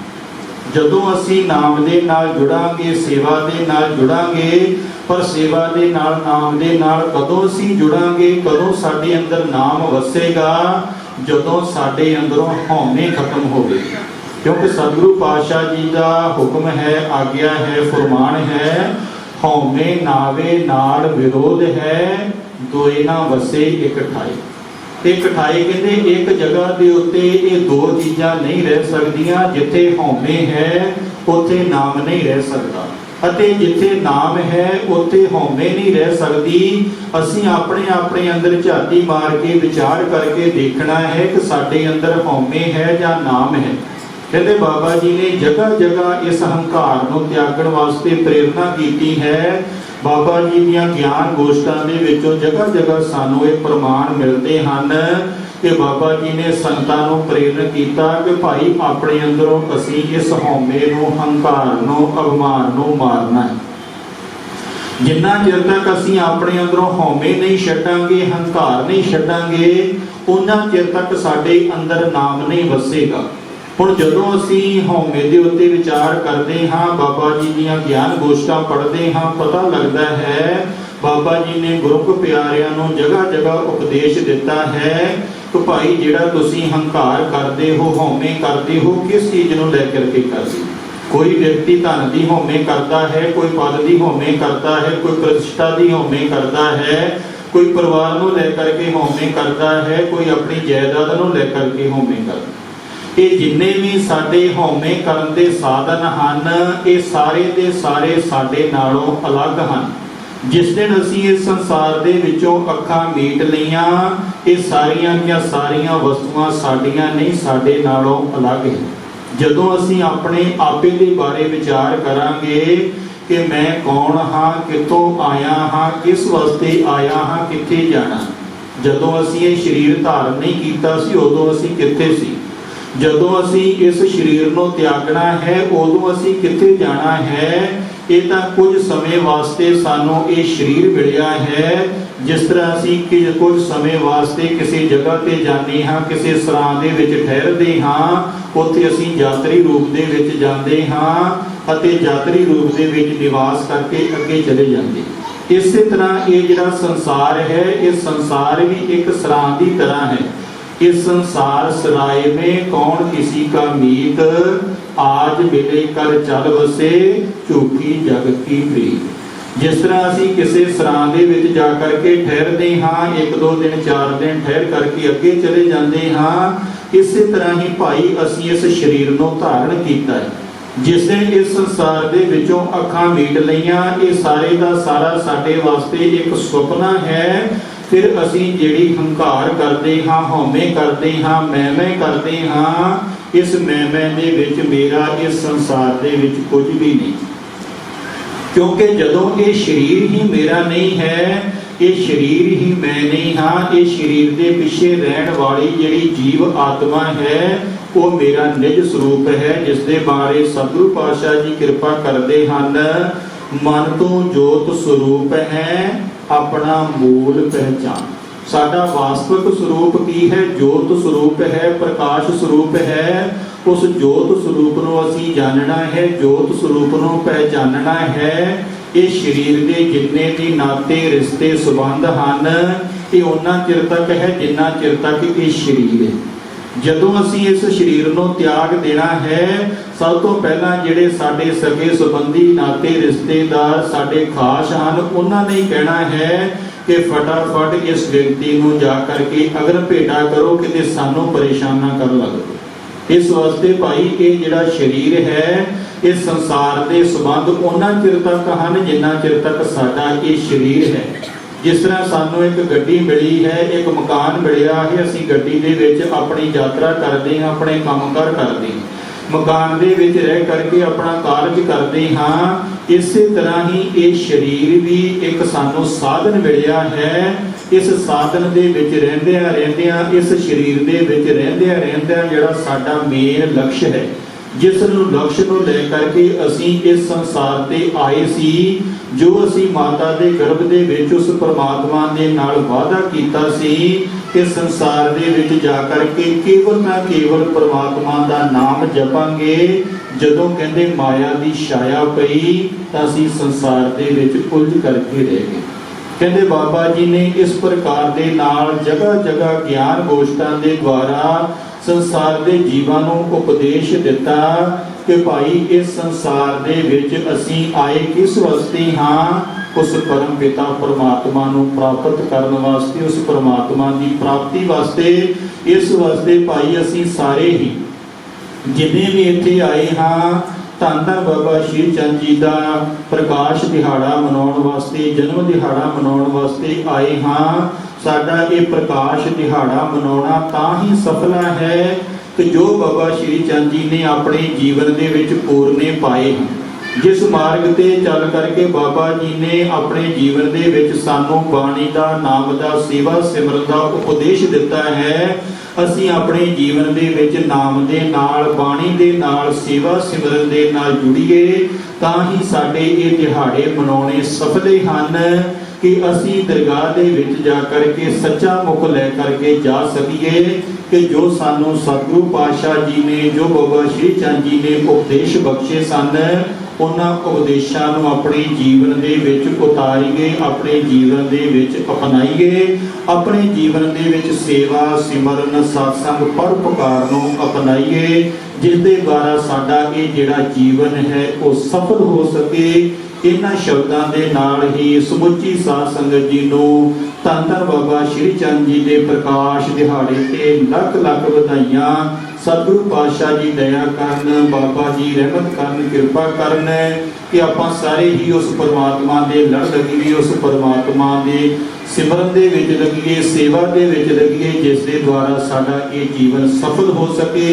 ਜਦੋਂ ਅਸੀਂ ਨਾਮ ਦੇ ਨਾਲ ਜੁੜਾਂਗੇ, ਸੇਵਾ ਦੇ ਨਾਲ ਜੁੜਾਂਗੇ, ਪਰ ਸੇਵਾ ਦੇ ਨਾਲ, ਨਾਮ ਦੇ ਨਾਲ ਕਦੋਂ ਅਸੀਂ ਜੁੜਾਂਗੇ, ਕਦੋਂ ਸਾਡੇ ਅੰਦਰ ਨਾਮ ਵਸੇਗਾ, ਜਦੋਂ ਸਾਡੇ ਅੰਦਰੋਂ ਹਉਮੈ ਖਤਮ ਹੋਵੇਗੀ। ਕਿਉਂਕਿ ਸਤਿਗੁਰੂ ਪਾਤਸ਼ਾਹ ਜੀ ਦਾ ਹੁਕਮ ਹੈ, ਆਗਿਆ ਹੈ, ਫਰਮਾਨ ਹੈ, ਹਉਮੈ ਨਾਵੇ ਨਾਲ ਵਿਰੋਧ ਹੈ, ਦੋਏ ਨਾ ਵਸੇ ਇਕ ਠਾਈ। ਇੱਕ ਠਾਈ ਕਹਿੰਦੇ ਇੱਕ ਜਗ੍ਹਾ ਦੇ ਉੱਤੇ ਇਹ ਦੋ ਚੀਜ਼ਾਂ ਨਹੀਂ ਰਹਿ ਸਕਦੀਆਂ। ਜਿੱਥੇ ਹਉਮੈ ਹੈ ਉੱਥੇ ਨਾਮ ਨਹੀਂ ਰਹਿ ਸਕਦਾ, ਅਤੇ ਜਿੱਥੇ ਨਾਮ ਹੈ ਉੱਥੇ ਹਉਮੈ ਨਹੀਂ ਰਹਿ ਸਕਦੀ। ਅਸੀਂ ਆਪਣੇ ਅੰਦਰ ਝਾਤੀ ਮਾਰ ਕੇ ਵਿਚਾਰ ਕਰਕੇ ਦੇਖਣਾ ਹੈ ਕਿ ਸਾਡੇ ਅੰਦਰ ਹਉਮੈ ਹੈ ਜਾਂ ਨਾਮ ਹੈ। ਕਹਿੰਦੇ ਬਾਬਾ ਜੀ ਨੇ ਜਗ੍ਹਾ ਜਗ੍ਹਾ ਇਸ ਹੰਕਾਰ ਨੂੰ ਤਿਆਗਣ ਵਾਸਤੇ ਪ੍ਰੇਰਨਾ ਕੀਤੀ ਹੈ। ਬਾਬਾ ਜੀ ਦੀਆਂ ਗਿਆਨ ਗੋਸ਼ਟਾਂ ਦੇ ਵਿੱਚੋਂ ਜਗ੍ਹਾ ਜਗ੍ਹਾ ਸਾਨੂੰ ਇਹ ਪ੍ਰਮਾਣ ਮਿਲਦੇ ਹਨ ਕਿ ਬਾਬਾ ਜੀ ਨੇ ਸੰਗਤਾਂ ਨੂੰ ਪ੍ਰੇਰਿਤ ਕੀਤਾ ਕਿ ਭਾਈ ਆਪਣੇ ਅੰਦਰੋਂ ਅਸੀਂ ਇਸ ਹਉਮੈ ਨੂੰ, ਹੰਕਾਰ ਨੂੰ, ਅਭਿਮਾਨ ਨੂੰ ਮਾਰਨਾ ਹੈ। ਜਿੰਨਾ ਚਿਰ ਤੱਕ ਅਸੀਂ ਆਪਣੇ ਅੰਦਰੋਂ ਹਉਮੈ ਨਹੀਂ ਛੱਡਾਂਗੇ, ਹੰਕਾਰ ਨਹੀਂ ਛੱਡਾਂਗੇ, ਉਹਨਾਂ ਚਿਰ ਤੱਕ ਸਾਡੇ ਅੰਦਰ ਨਾਮ ਨਹੀਂ ਵਸੇਗਾ। ਹੁਣ ਜਦੋਂ ਅਸੀਂ ਹਉਮੈ ਦੇ ਉੱਤੇ ਵਿਚਾਰ ਕਰਦੇ ਹਾਂ, ਬਾਬਾ ਜੀ ਦੀਆਂ ਗਿਆਨ ਗੋਸ਼ਟਾਂ ਪੜ੍ਹਦੇ ਹਾਂ, ਪਤਾ ਲੱਗਦਾ ਹੈ ਬਾਬਾ ਜੀ ਨੇ ਗੁਰਮੁਖ ਪਿਆਰਿਆਂ ਨੂੰ ਜਗ੍ਹਾ ਜਗ੍ਹਾ ਉਪਦੇਸ਼ ਦਿੱਤਾ ਹੈ ਕਿ ਭਾਈ ਜਿਹੜਾ ਤੁਸੀਂ ਹੰਕਾਰ ਕਰਦੇ ਹੋ, ਹਉਮੈ ਕਰਦੇ ਹੋ, ਕਿਸ ਚੀਜ਼ ਨੂੰ ਲੈ ਕਰਕੇ ਕਰਦੇ ਹੋ। ਕੋਈ ਵਿਅਕਤੀ ਧਨ ਦੀ ਹਉਮੈ ਕਰਦਾ ਹੈ, ਕੋਈ ਪਦ ਦੀ ਹਉਮੈ ਕਰਦਾ ਹੈ, ਕੋਈ ਪ੍ਰਤਿਸ਼ਠਾ ਦੀ ਹਉਮੈ ਕਰਦਾ ਹੈ, ਕੋਈ ਪਰਿਵਾਰ ਨੂੰ ਲੈ ਕਰਕੇ ਹਉਮੈ ਕਰਦਾ ਹੈ, ਕੋਈ ਆਪਣੀ ਜਾਇਦਾਦ ਨੂੰ ਲੈ ਕਰਕੇ ਹਉਮੈ ਕਰਦਾ। ਇਹ ਜਿੰਨੇ ਵੀ ਸਾਡੇ ਹਉਮੈ ਕਰਨ ਦੇ ਸਾਧਨ ਹਨ ਇਹ ਸਾਰੇ ਦੇ ਸਾਰੇ ਸਾਡੇ ਨਾਲੋਂ ਅਲੱਗ ਹਨ। ਜਿਸ ਦਿਨ ਅਸੀਂ ਇਸ ਸੰਸਾਰ ਦੇ ਵਿੱਚੋਂ ਅੱਖਾਂ ਮੀਟ ਲਈਆਂ, ਇਹ ਸਾਰੀਆਂ ਦੀਆਂ ਸਾਰੀਆਂ ਵਸਤੂਆਂ ਸਾਡੀਆਂ ਨਹੀਂ, ਸਾਡੇ ਨਾਲੋਂ ਅਲੱਗ ਹੈ। ਜਦੋਂ ਅਸੀਂ ਆਪਣੇ ਆਪੇ ਦੇ ਬਾਰੇ ਵਿਚਾਰ ਕਰਾਂਗੇ ਕਿ ਮੈਂ ਕੌਣ ਹਾਂ, ਕਿੱਥੋਂ ਆਇਆ ਹਾਂ, ਕਿਸ ਵਾਸਤੇ ਆਇਆ ਹਾਂ, ਕਿੱਥੇ ਜਾਣਾ। ਜਦੋਂ ਅਸੀਂ ਇਹ ਸਰੀਰ ਧਾਰਨ ਨਹੀਂ ਕੀਤਾ ਸੀ ਉਦੋਂ ਅਸੀਂ ਕਿੱਥੇ ਸੀ, ਜਦੋਂ ਅਸੀਂ ਇਸ ਸਰੀਰ ਨੂੰ ਤਿਆਗਣਾ ਹੈ ਉਦੋਂ ਅਸੀਂ ਕਿੱਥੇ ਜਾਣਾ ਹੈ, ਇਹ ਤਾਂ ਕੁਝ ਸਮੇਂ ਵਾਸਤੇ ਸਾਨੂੰ ਇਹ ਸਰੀਰ ਮਿਲਿਆ ਹੈ। ਜਿਸ ਤਰ੍ਹਾਂ ਅਸੀਂ ਕੁਝ ਸਮੇਂ ਵਾਸਤੇ ਕਿਸੇ ਜਗ੍ਹਾ ਤੇ ਜਾਂਦੇ ਹਾਂ, ਕਿਸੇ ਸਰਾਂ ਦੇ ਵਿੱਚ ਠਹਿਰਦੇ ਹਾਂ, ਉੱਥੇ ਅਸੀਂ ਯਾਤਰੀ ਰੂਪ ਦੇ ਵਿੱਚ ਜਾਂਦੇ ਹਾਂ ਅਤੇ ਯਾਤਰੀ ਰੂਪ ਦੇ ਵਿੱਚ ਨਿਵਾਸ ਕਰਕੇ ਅੱਗੇ ਚਲੇ ਜਾਂਦੇ। ਇਸੇ ਤਰ੍ਹਾਂ ਇਹ ਜਿਹੜਾ ਸੰਸਾਰ ਹੈ, ਇਹ ਸੰਸਾਰ ਵੀ ਇੱਕ ਸਰਾਂ ਦੀ ਤਰ੍ਹਾਂ ਹੈ। इस संसार सराय में कौन किसी का मीत, आज मिले कर चल बसे झूठी जगत की प्रीत। जिस तरह असी किसी सरां दे विच जा करके ठहरते हाँ, 1-2 दिन 4 दिन ठहर करके अगे चले जाते हाँ, इसी तरह ही भाई असी इस शरीर नूं धारण कीता है। जिस दिन इस संसार दे विचों अखां मीट लईआं, ये सारे दा सारा साडे वास्ते एक सुपना है। फिर असी जिहड़ी हंकार करते हाँ, हौमे करते हाँ, मैं करते हाँ, इस मैं दे विच मेरा इस संसार दे विच कुछ भी नहीं। क्योंकि जदों ये शरीर ही मेरा नहीं है, ये शरीर ही मैं नहीं हाँ, ये शरीर के पिछे रहने वाली जिहड़ी जीव आत्मा है वो मेरा निज स्वरूप है, जिसके बारे सतगुरु पातशाह जी कृपा करते हैं। मन तो जोत स्वरूप है अपना मूल पहचान। साडा वास्तविक स्वरूप की है? जोत स्वरूप है, प्रकाश स्वरूप है। उस जोत स्वरूप को असी जानना है, जोत स्वरूप को पहचानना है। ये शरीर के जिन्ने भी नाते रिश्ते संबंध हैं, ये उन्ना चिर तक है जिन्ना चिर तक ये शरीर है। जदों असी इस शरीर को त्याग देना है, सब तो पहला जिहड़े साडे सगे संबंधी नाते रिश्तेदार साडे खास हैं, उन्होंने ही कहना है कि फटाफट इस व्यक्ति को जा करके अगर भेटा करो कि सानू परेशान ना कर लगो। इस वास्ते भाई ये जिहड़ा शरीर है, इस संसार के संबंध उन्ना चिर तक हैं जिन्ना चिर तक साडा ये शरीर है। जिस तरह सानू एक गड्डी मिली है, एक मकान मिलिया है, असी गड्डी दे विच अपनी यात्रा करते हैं, अपने कामकार करते हैं, मकान दे विच रह करके अपना कारज करते हाँ। इसी तरह ही ये शरीर भी एक सानू साधन मिलिया है। इस साधन दे विच रहिंदियां रहिंदियां, इस शरीर दे विच रहिंदियां रहिंदियां जिहड़ा साडा मेन लक्ष्य है, जिस लक्ष्य को लेकर के असी इस संसार ते आए सी, जो असी माता दे गर्भ दे विच उस परमात्मा दे नाल वादा कीता सी कि संसार दे विच जा करके केवल ना केवल परमात्मा दा नाम जपांगे। जदों कहंदे माया दी छाया पई तां असी संसार दे विच उलझ करके रह गए। कहंदे बाबा जी ने इस प्रकार दे नाल जगह जगह ज्ञान गोष्ठां दे द्वारा संसार के जीवां नूं उपदेश दिता कि भाई इस संसार दे विच असी आए किस वास्ते हाँ, उस परम पिता परमात्मा नूं प्राप्त करन वास्ते, उस परमात्मा की प्राप्ति वास्ते। इस वास्ते भाई असी सारे ही जिन्ने भी इत्थे आए हाँ, धन धन बाबा श्री चंद जी का प्रकाश दिहाड़ा मनाउण वास्ते, जन्म दिहाड़ा मनाउण वास्ते आए हाँ। साडा ये प्रकाश दिहाड़ा मनाउणा तां ही सफला है कि जो बाबा श्री चंद जी ने अपने जीवन दे विच पूरने पाए हैं। जिस मार्ग ते चल करके बाबा जी ने अपने जीवन दे विच सानू बाणी दा, नाम दा, सेवा सिमरन दा उपदेश दिता है, असी अपने जीवन दे विच नाम दे नाल, बाणी दे नाल, सेवा सिमरन दे नाल जुड़ीए तां ही साडे ये दिहाड़े मनाउणे सफले हन कि असी दरगाह दे विच जा करके सच्चा मुख लै करके जा सकीए कि जो सानू सतगुरु पातशाह जी ने, जो बाबा श्री चंद जी ने उपदेश बख्शे सन, उन्हां उपदेशां नूं अपने जीवन दे विच उतारीए, अपने जीवन दे विच अपनाईए, अपने जीवन दे विच सेवा सिमरन सत्संग परोपकार नूं अपनाईए, जिस दे द्वारा साडा ये जिहड़ा जीवन है वो सफल हो सके। इन्हां शब्दां दे नाल ही समुची साध संगत जी नूं धन धन बाबा श्री चंद जी के प्रकाश दिहाड़े ते लख लख बधाइयां। सतगुरु पातशाह जी दया करन, बाबा जी रहमत करन, कृपा करन कि आपां सारे ही उस परमात्मा दे लड़ लगीए, उस परमात्मा दे सिमरन दे विच लगीए, सेवा दे विच लगीए, जिस दे द्वारा साडा ये जीवन सफल हो सके।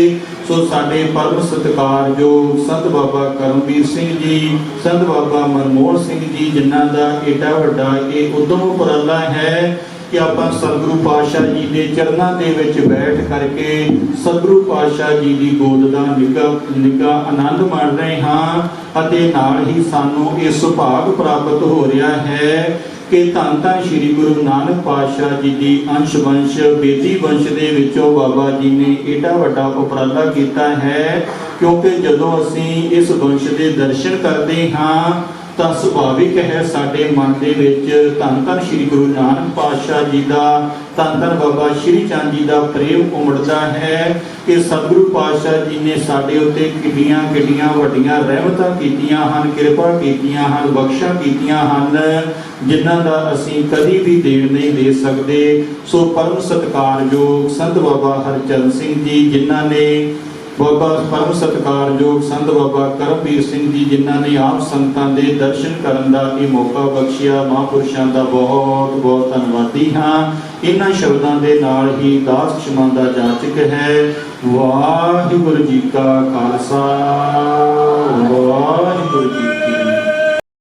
सो साडे परम सत्कारयोग संत बाबा करमवीर सिंह जी, संत बाबा मनमोहन सिंह जी, जिन्हां दा एडा वड्डा ये उद्यम उपराला है ਕਿ ਆਪਾਂ ਸਤਿਗੁਰੂ ਪਾਤਸ਼ਾਹ ਜੀ ਦੇ ਚਰਨਾਂ ਦੇ ਵਿੱਚ ਬੈਠ ਕਰਕੇ ਸਤਿਗੁਰੂ ਪਾਤਸ਼ਾਹ ਜੀ ਦੀ ਗੋਦ ਦਾ ਨਿੱਘਾ ਆਨੰਦ ਮਾਣ ਰਹੇ ਹਾਂ ਅਤੇ ਨਾਲ ਹੀ ਸਾਨੂੰ ਇਹ ਸੁਭਾਗ ਪ੍ਰਾਪਤ ਹੋ ਰਿਹਾ ਹੈ ਕਿ ਧੰਨ ਧੰਨ ਸ੍ਰੀ ਗੁਰੂ ਨਾਨਕ ਪਾਤਸ਼ਾਹ ਜੀ ਦੀ ਅੰਸ਼ ਵੰਸ਼ ਬੇਦੀ ਵੰਸ਼ ਦੇ ਵਿੱਚੋਂ ਬਾਬਾ ਜੀ ਨੇ ਏਡਾ ਵੱਡਾ ਉਪਰਾਲਾ ਕੀਤਾ ਹੈ। ਕਿਉਂਕਿ ਜਦੋਂ ਅਸੀਂ ਇਸ ਵੰਸ਼ ਦੇ ਦਰਸ਼ਨ ਕਰਦੇ ਹਾਂ ਤਾਂ ਸੁਭਾਵਿਕ ਹੈ ਸਾਡੇ ਮਨ ਦੇ ਵਿੱਚ ਧੰਨ ਧੰਨ ਸ੍ਰੀ ਗੁਰੂ ਨਾਨਕ ਪਾਤਸ਼ਾਹ ਜੀ ਦਾ, ਧੰਨ ਧੰਨ ਬਾਬਾ ਸ਼੍ਰੀ ਚੰਦ ਜੀ ਦਾ ਪ੍ਰੇਮ ਉਮੜਦਾ ਹੈ ਕਿ ਸਤਿਗੁਰੂ ਪਾਤਸ਼ਾਹ ਜੀ ਨੇ ਸਾਡੇ ਉੱਤੇ ਕਿੰਨੀਆਂ ਕਿੰਨੀਆਂ ਵੱਡੀਆਂ ਰਹਿਮਤਾਂ ਕੀਤੀਆਂ ਹਨ, ਕਿਰਪਾ ਕੀਤੀਆਂ ਹਨ, ਬਖਸ਼ਾਂ ਕੀਤੀਆਂ ਹਨ, ਜਿਨ੍ਹਾਂ ਦਾ ਅਸੀਂ ਕਦੀ ਵੀ ਦੇਣ ਨਹੀਂ ਦੇ ਸਕਦੇ। ਸੋ ਪਰਮ ਸਤਿਕਾਰਯੋਗ ਸੰਤ ਬਾਬਾ ਹਰਚਰਨ ਸਿੰਘ ਜੀ, ਜਿਨ੍ਹਾਂ ਨੇ ਬਾਬਾ ਪਰਮ ਸਤਿਕਾਰਯੋਗ ਸੰਤ ਬਾਬਾ ਕਰਮਵੀਰ ਸਿੰਘ ਜੀ, ਜਿਨ੍ਹਾਂ ਨੇ ਆਪ ਸੰਤਾਂ ਦੇ ਦਰਸ਼ਨ ਕਰਨ ਦਾ ਇਹ ਮੌਕਾ ਬਖਸ਼ਿਆ, ਮਹਾਂਪੁਰਸ਼ਾਂ ਦਾ ਬਹੁਤ ਬਹੁਤ ਧੰਨਵਾਦੀ ਹਾਂ। ਇਹਨਾਂ ਸ਼ਬਦਾਂ ਦੇ ਨਾਲ ਹੀ ਦਾਸ ਖਿਮਾ ਦਾ ਜਾਚਕ ਹੈ। ਵਾਹਿਗੁਰੂ ਜੀ ਕਾ ਖਾਲਸਾ, ਵਾਹਿਗੁਰੂ ਜੀ